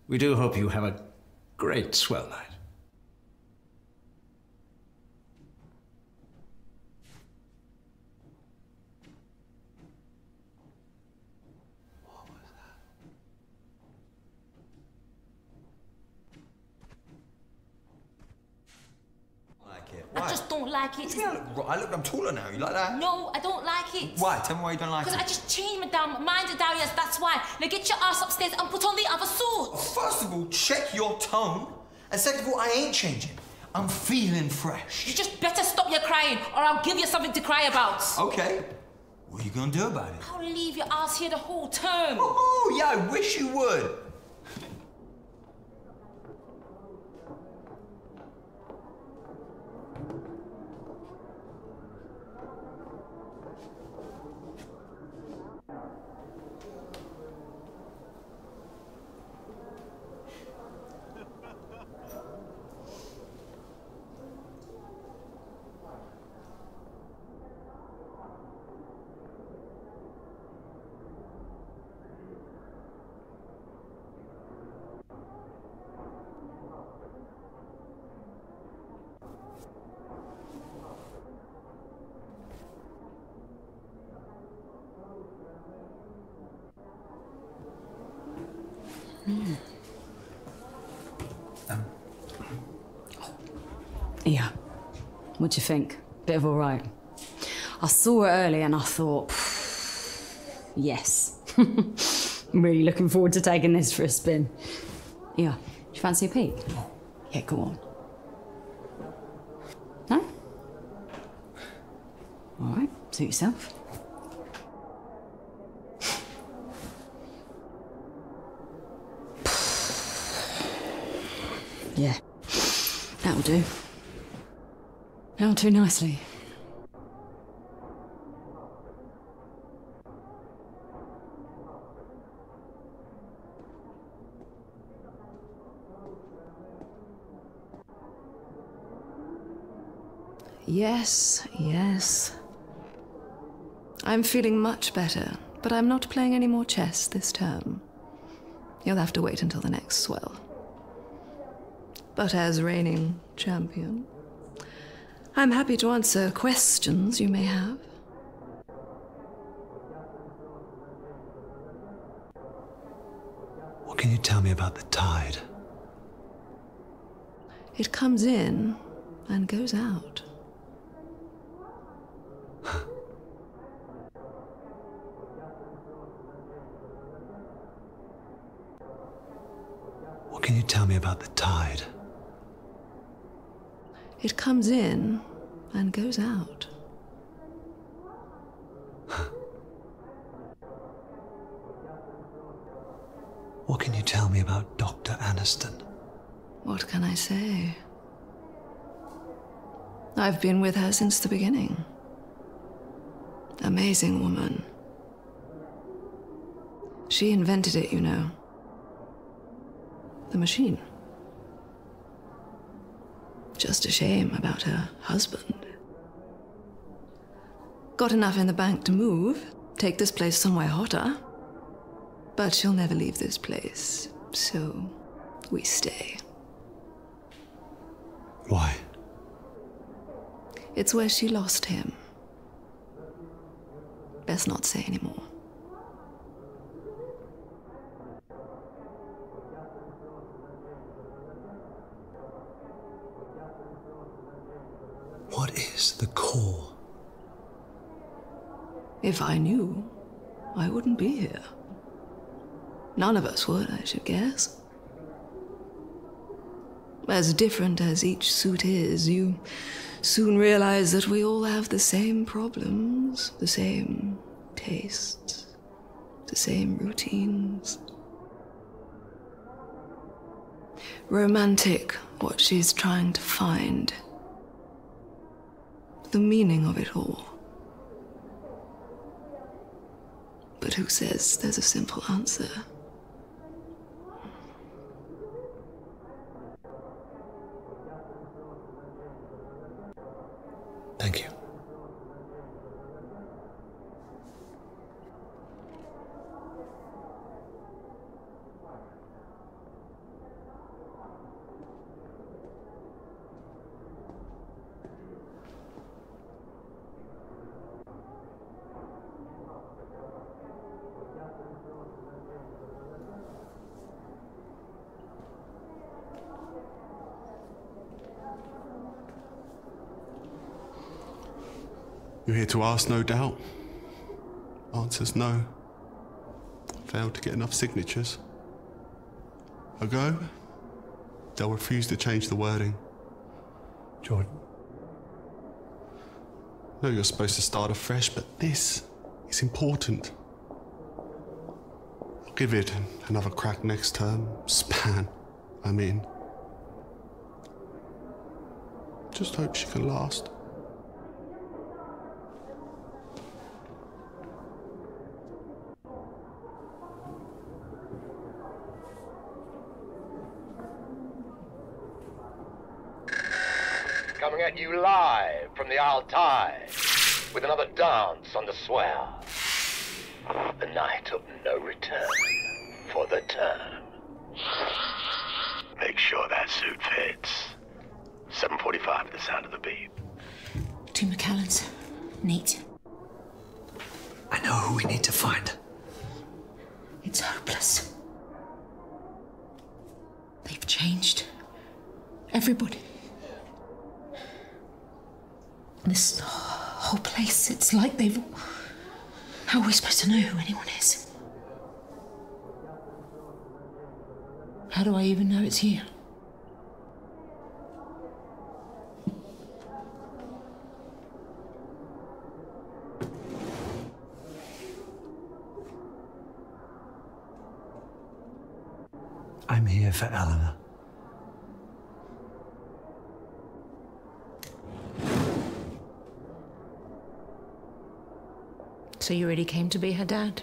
We do hope you have a great swell night. I just don't like it. I'm taller now. You like that? No, I don't like it. Why? Tell me why you don't like it. Because I just changed my damn mind to Darius, that's why. Now get your ass upstairs and put on the other suit. First of all, check your tone. And second of all, I ain't changing. I'm feeling fresh. You just better stop your crying or I'll give you something to cry about. Okay. What are you gonna do about it? I'll leave your ass here the whole term. Oh, yeah, I wish you would. Yeah. What'd you think? Bit of all right? I saw it early and I thought, yes. I'm really looking forward to taking this for a spin. Yeah. Do you fancy a peek? Yeah, go on. No? All right, suit yourself. Yeah, that'll do. Not too nicely. Yes, yes. I'm feeling much better, but I'm not playing any more chess this term. You'll have to wait until the next swell. But as reigning champion, I'm happy to answer questions you may have. What can you tell me about the tide? It comes in and goes out. What can you tell me about the tide? It comes in and goes out. What can you tell me about Dr. Aniston? What can I say? I've been with her since the beginning. Amazing woman. She invented it, you know. The machine. Just a shame about her husband. Got enough in the bank to move, take this place somewhere hotter. But she'll never leave this place, so we stay. Why? It's where she lost him. Best not say anymore. What is the core? If I knew, I wouldn't be here. None of us would, I should guess. As different as each suit is, you soon realize that we all have the same problems, the same tastes, the same routines. Romantic, what she's trying to find. The meaning of it all. But who says there's a simple answer? You're here to ask, no doubt. Answer's no. Failed to get enough signatures. A go? They'll refuse to change the wording. Jordan. No, you're supposed to start afresh, but this is important. I'll give it another crack next term. Span, I mean. Just hope she can last. Coming at you live from the Altai with another dance on the swell. The night of no return for the term. Make sure that suit fits. 7:45 at the sound of the beep. 2 McAllens. Neat. I know who we need to find. It's hopeless. They've changed. Everybody. This whole place, it's like they've... How are we supposed to know who anyone is? How do I even know it's you? I'm here for Eleanor. So you really came to be her dad?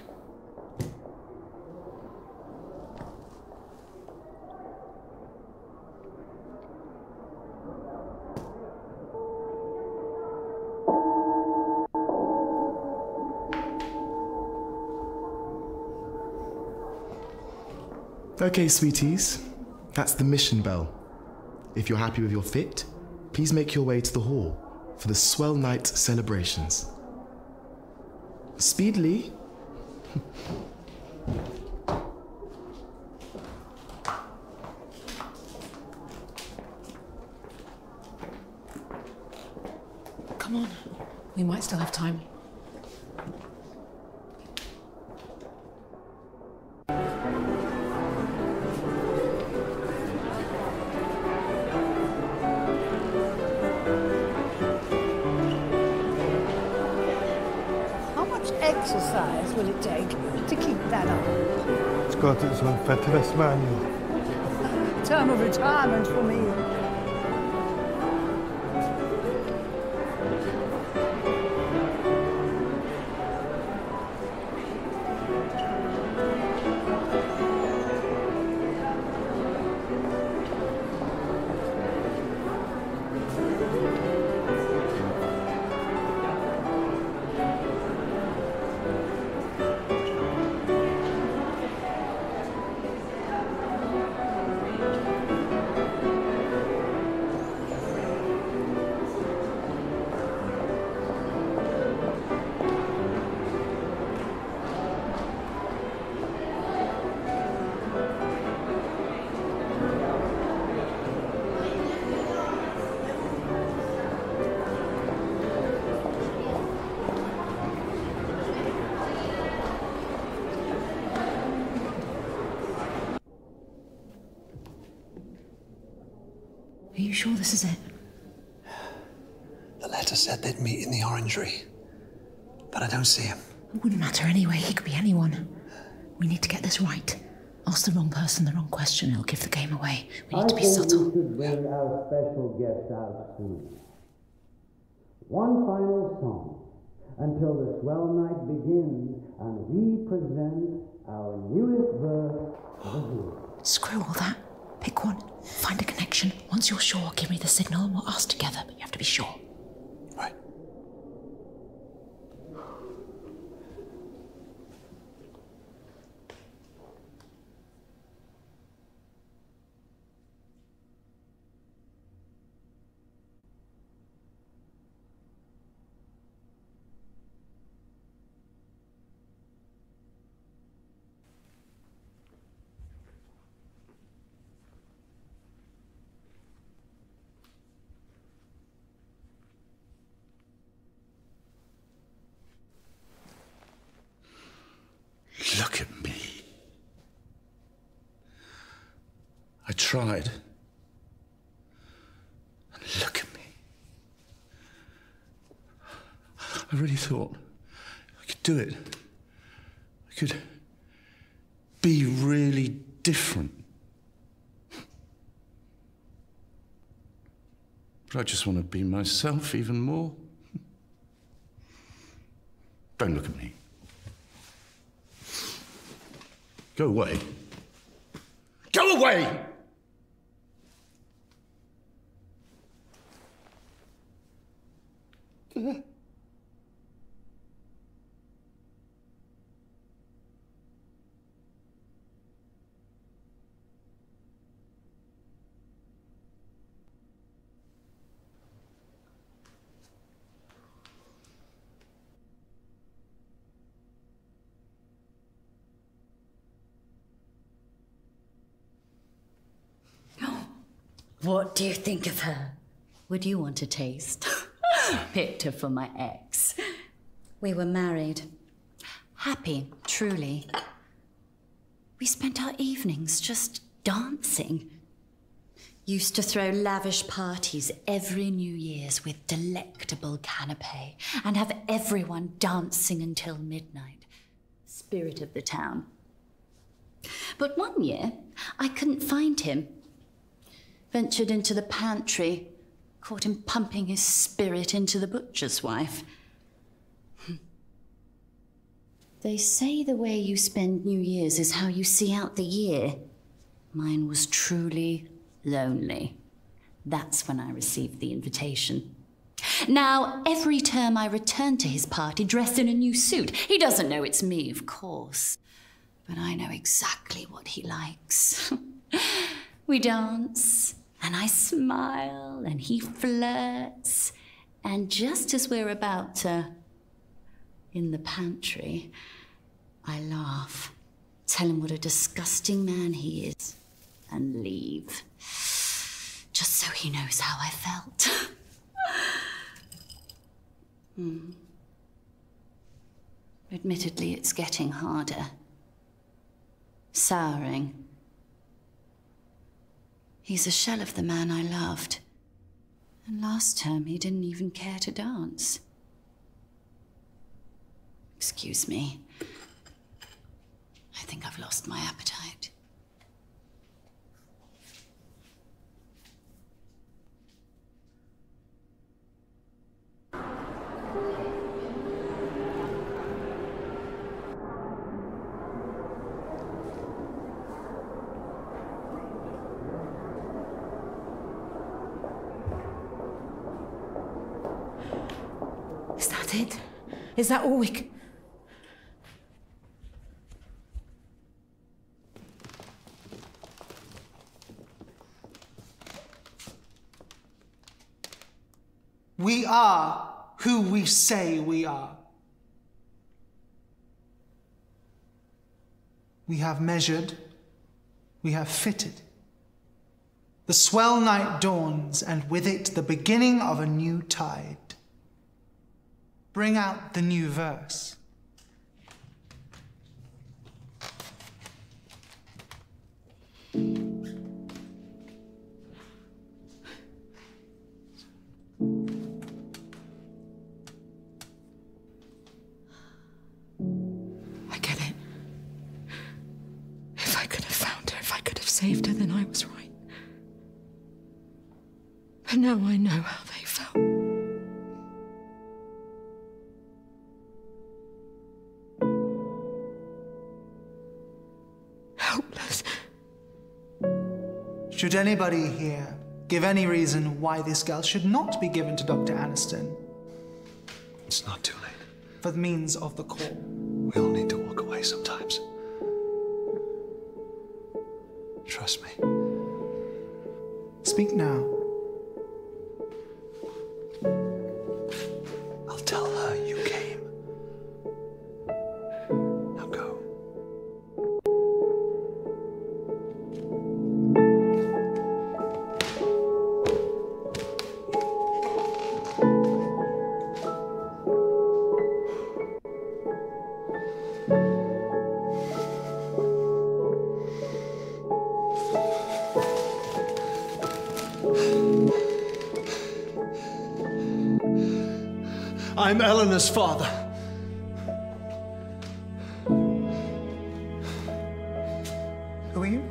Okay, sweeties. That's the mission bell. If you're happy with your fit, please make your way to the hall for the Swell Night celebrations. Speedily. Come on. We might still have time. Exercise will it take to keep that up? It's got its own fitness manual. Term of retirement for me. Are you sure this is it? The letter said they'd meet in the orangery, but I don't see him. It wouldn't matter anyway. He could be anyone. We need to get this right. Ask the wrong person the wrong question, it'll give the game away. We need to be subtle. We should bring our special guest out soon. One final song until the swell night begins and we present our newest verse of the year. Screw all that. Pick one. Find a connection. Once you're sure, give me the signal and we'll ask together, but you have to be sure. Right. I tried. And look at me. I really thought I could do it. I could be really different. But I just want to be myself even more. Don't look at me. Go away. Go away! What do you think of her? Would you want a taste? Picked her for my ex. We were married. Happy, truly. We spent our evenings just dancing. Used to throw lavish parties every New Year's with delectable canapé and have everyone dancing until midnight. Spirit of the town. But one year, I couldn't find him. Ventured into the pantry, caught him pumping his spirit into the butcher's wife. They say the way you spend New Year's is how you see out the year. Mine was truly lonely. That's when I received the invitation. Now, every term I return to his party dressed in a new suit. He doesn't know it's me, of course. But I know exactly what he likes. We dance, and I smile, and he flirts. And just as we're about to, in the pantry, I laugh, tell him what a disgusting man he is, and leave. Just so he knows how I felt. Admittedly, it's getting harder. Souring. He's a shell of the man I loved. And last term, he didn't even care to dance. Excuse me. I think I've lost my appetite. Is that it? Is that all we can... We are who we say we are. We have measured, we have fitted. The swell night dawns, and with it the beginning of a new tide. Bring out the new verse. Saved her, then I was right. But now I know how they felt. Helpless. Should anybody here give any reason why this girl should not be given to Dr. Aniston? It's not too late. For the means of the call. We all need to walk away sometimes. Trust me. Speak now. I'll tell her you came. Now go. I'm Eleanor's father. Who are you?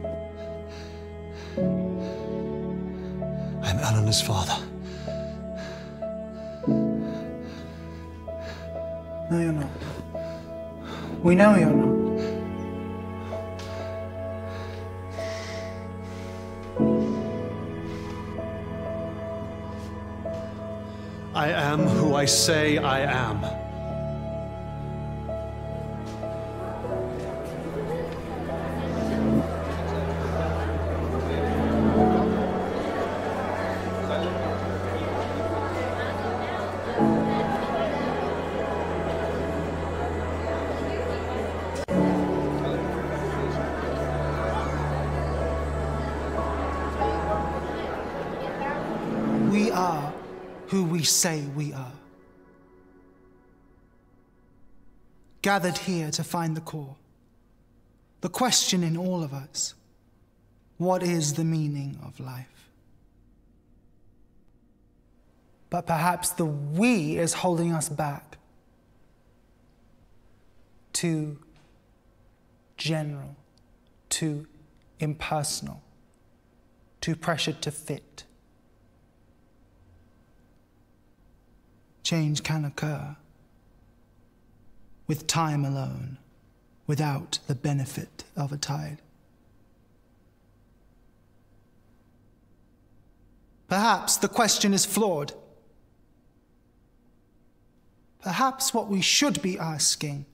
I'm Eleanor's father. No, you're not. We know you're not. I am who I say I am. We are who we say we are. Gathered here to find the core. The question in all of us: what is the meaning of life? But perhaps the we is holding us back. Too general, too impersonal, too pressured to fit. Change can occur with time alone, without the benefit of a tide. Perhaps the question is flawed. Perhaps what we should be asking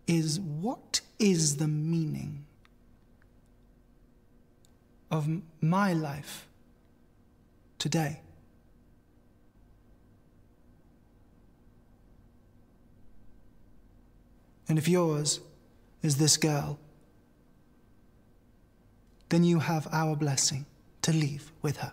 is, what is the meaning of my life today? And if yours is this girl, then you have our blessing to leave with her.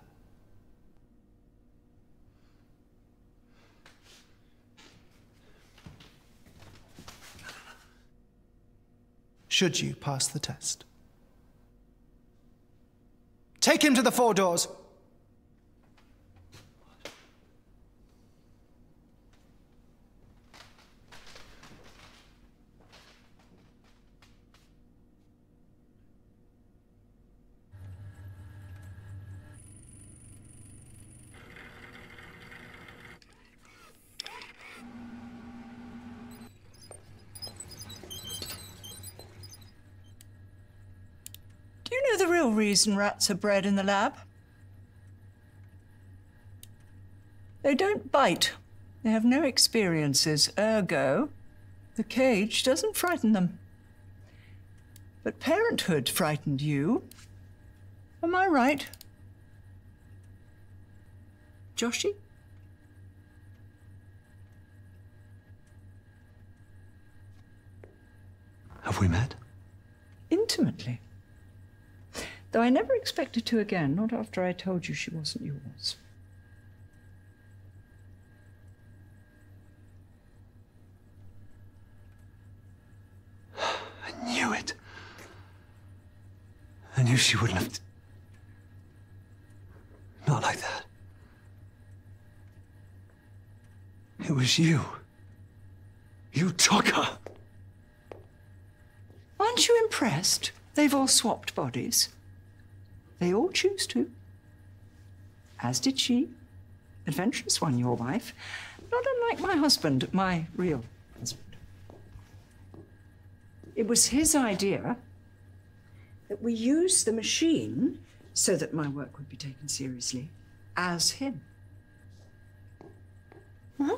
Should you pass the test. Take him to the 4 doors. Do you know the real reason rats are bred in the lab? They don't bite. They have no experiences. Ergo, the cage doesn't frighten them. But parenthood frightened you. Am I right? Joshy? Have we met? Intimately. Though I never expected to again, not after I told you she wasn't yours. I knew it. I knew she wouldn't have... Not like that. It was you. You took her. Aren't you impressed? They've all swapped bodies. They all choose to. As did she. Adventurous one, your wife. Not unlike my husband, my real husband. It was his idea that we use the machine so that my work would be taken seriously as him. Huh?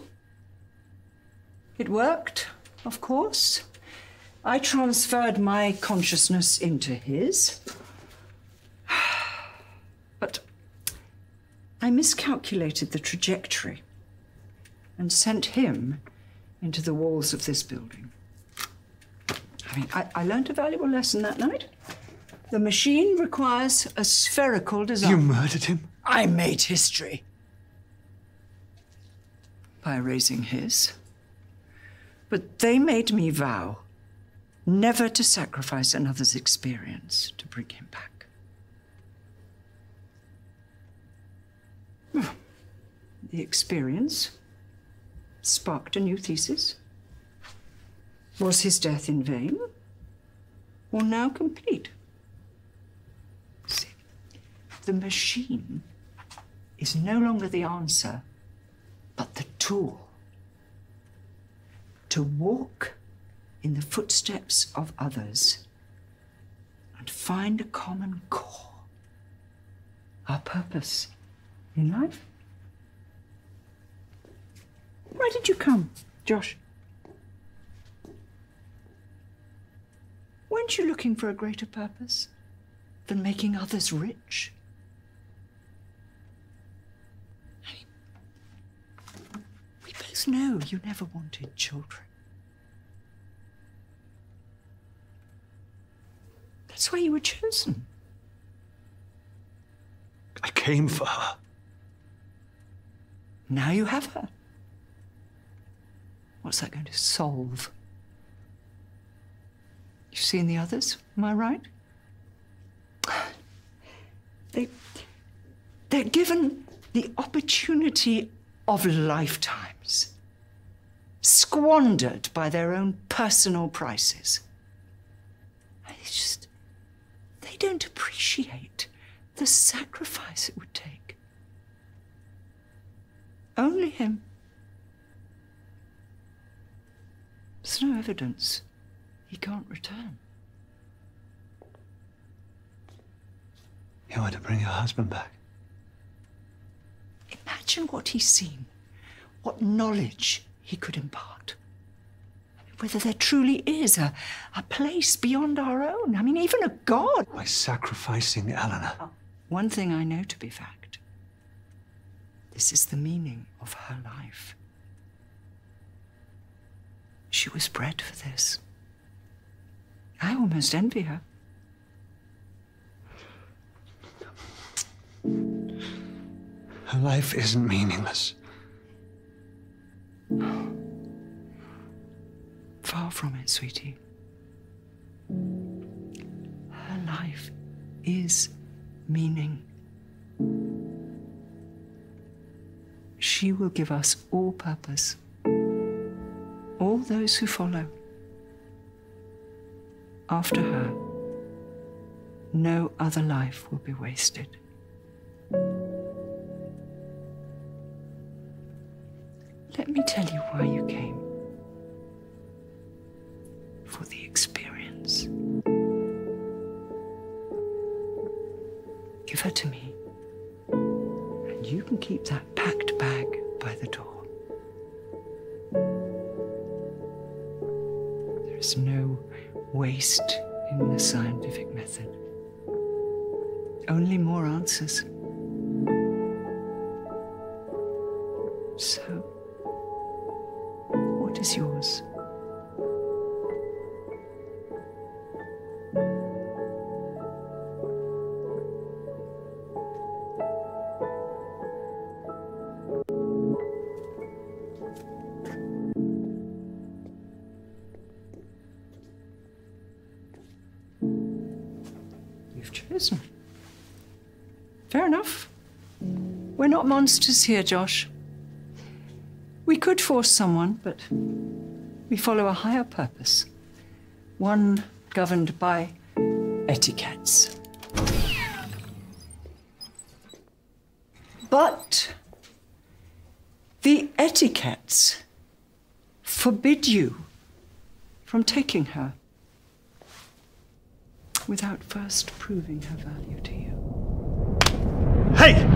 It worked, of course. I transferred my consciousness into his. But I miscalculated the trajectory and sent him into the walls of this building. I mean, I learned a valuable lesson that night. The machine requires a spherical design. You murdered him? I made history. By erasing his. But they made me vow never to sacrifice another's experience to bring him back. The experience sparked a new thesis? Was his death in vain? Or now complete? See, the machine is no longer the answer, but the tool. To walk in the footsteps of others and find a common core, our purpose in life. Why did you come, Josh? Weren't you looking for a greater purpose than making others rich? I mean, we both know you never wanted children. That's why you were chosen. I came for her. Now you have her. What's that going to solve? You've seen the others, am I right? They're given the opportunity of lifetimes, squandered by their own personal prices. They don't appreciate the sacrifice it would take. Only him. There's no evidence he can't return. You want to bring your husband back? Imagine what he's seen, what knowledge he could impart. I mean, whether there truly is a place beyond our own. I mean, even a God. By sacrificing Eleanor. One thing I know to be fact. This is the meaning of her life. She was bred for this. I almost envy her. Her life isn't meaningless. Far from it, sweetie. Her life is meaning. She will give us all purpose. All those who follow. After her, no other life will be wasted. Let me tell you why you came. For the experience. Give her to me, and you can keep that packed bag by the door. There's no waste in the scientific method. Only more answers. So, what is yours? You've chosen. Fair enough. We're not monsters here, Josh. We could force someone, but we follow a higher purpose. One governed by etiquettes. But the etiquettes forbid you from taking her without first proving her value to you. Hey!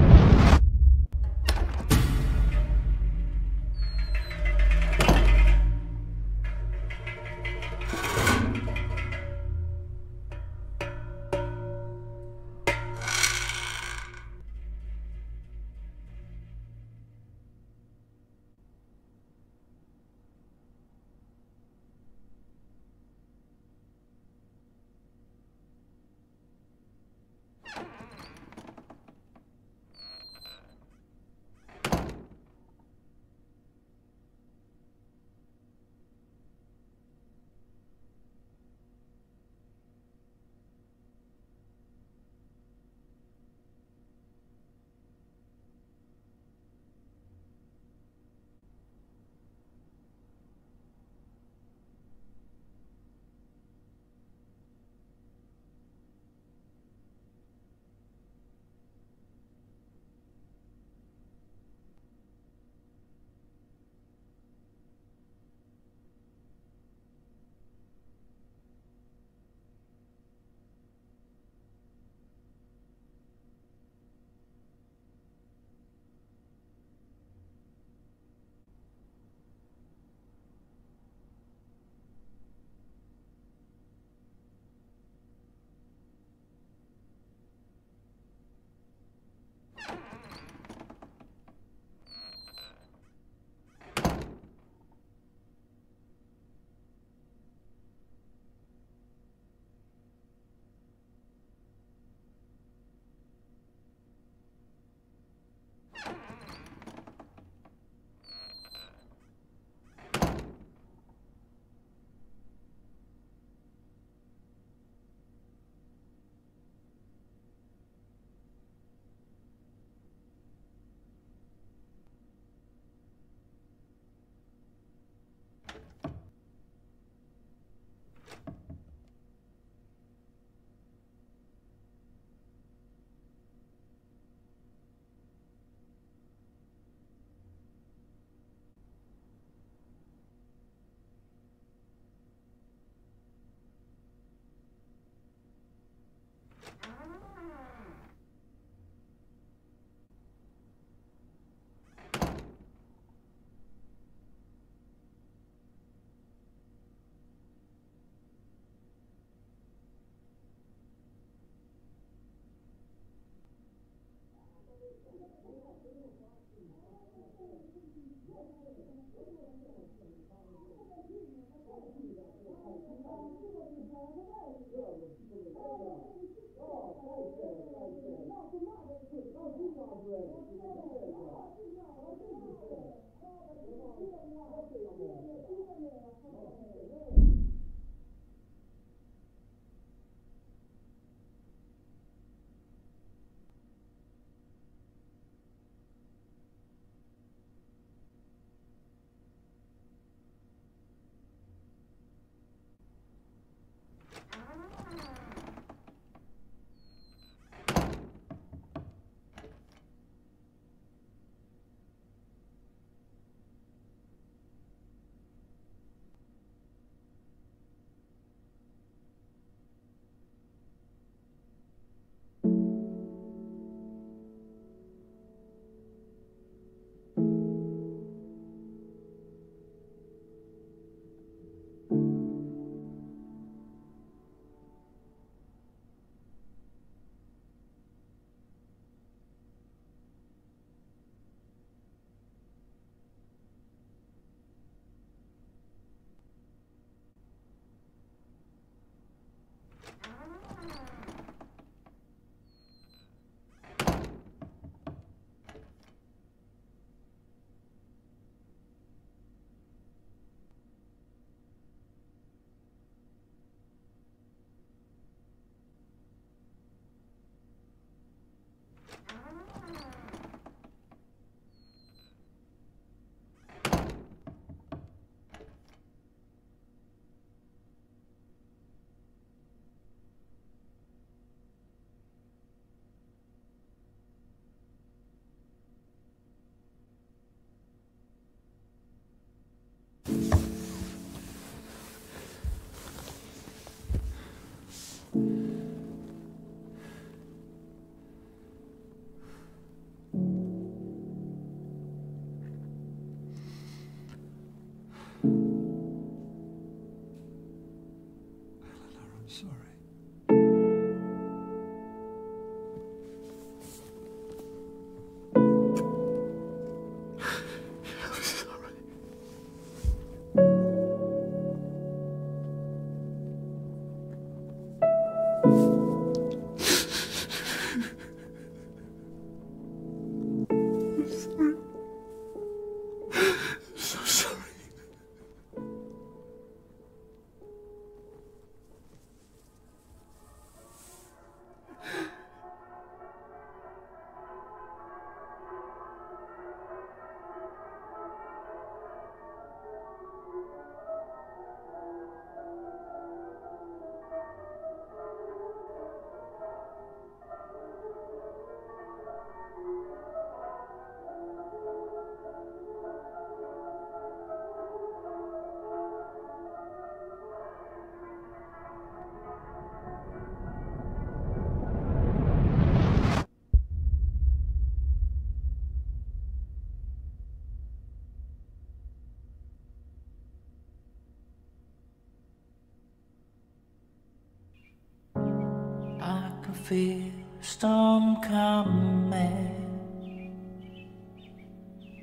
Feel storm coming,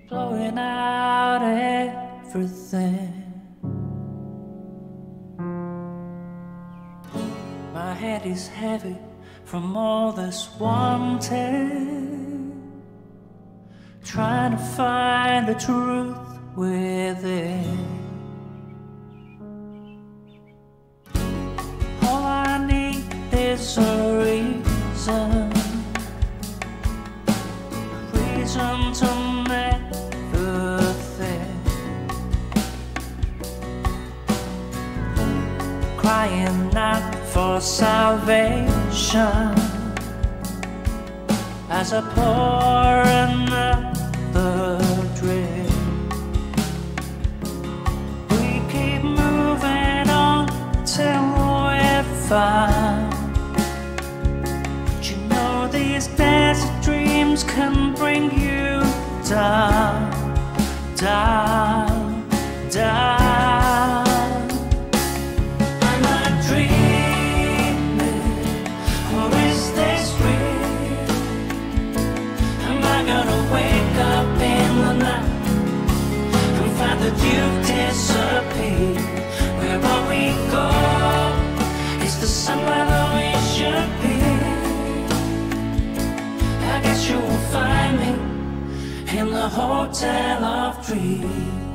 blowing out everything. My head is heavy from all this wanting, trying to find the truth within. All I need is a reason to never think, crying out for salvation as I pour another drink. We keep moving on till we're found. These desert dreams can bring you down, down, down. Am I dreaming, or is this real? Am I gonna wake up in the night and find that you've disappeared? Where the hotel of dreams.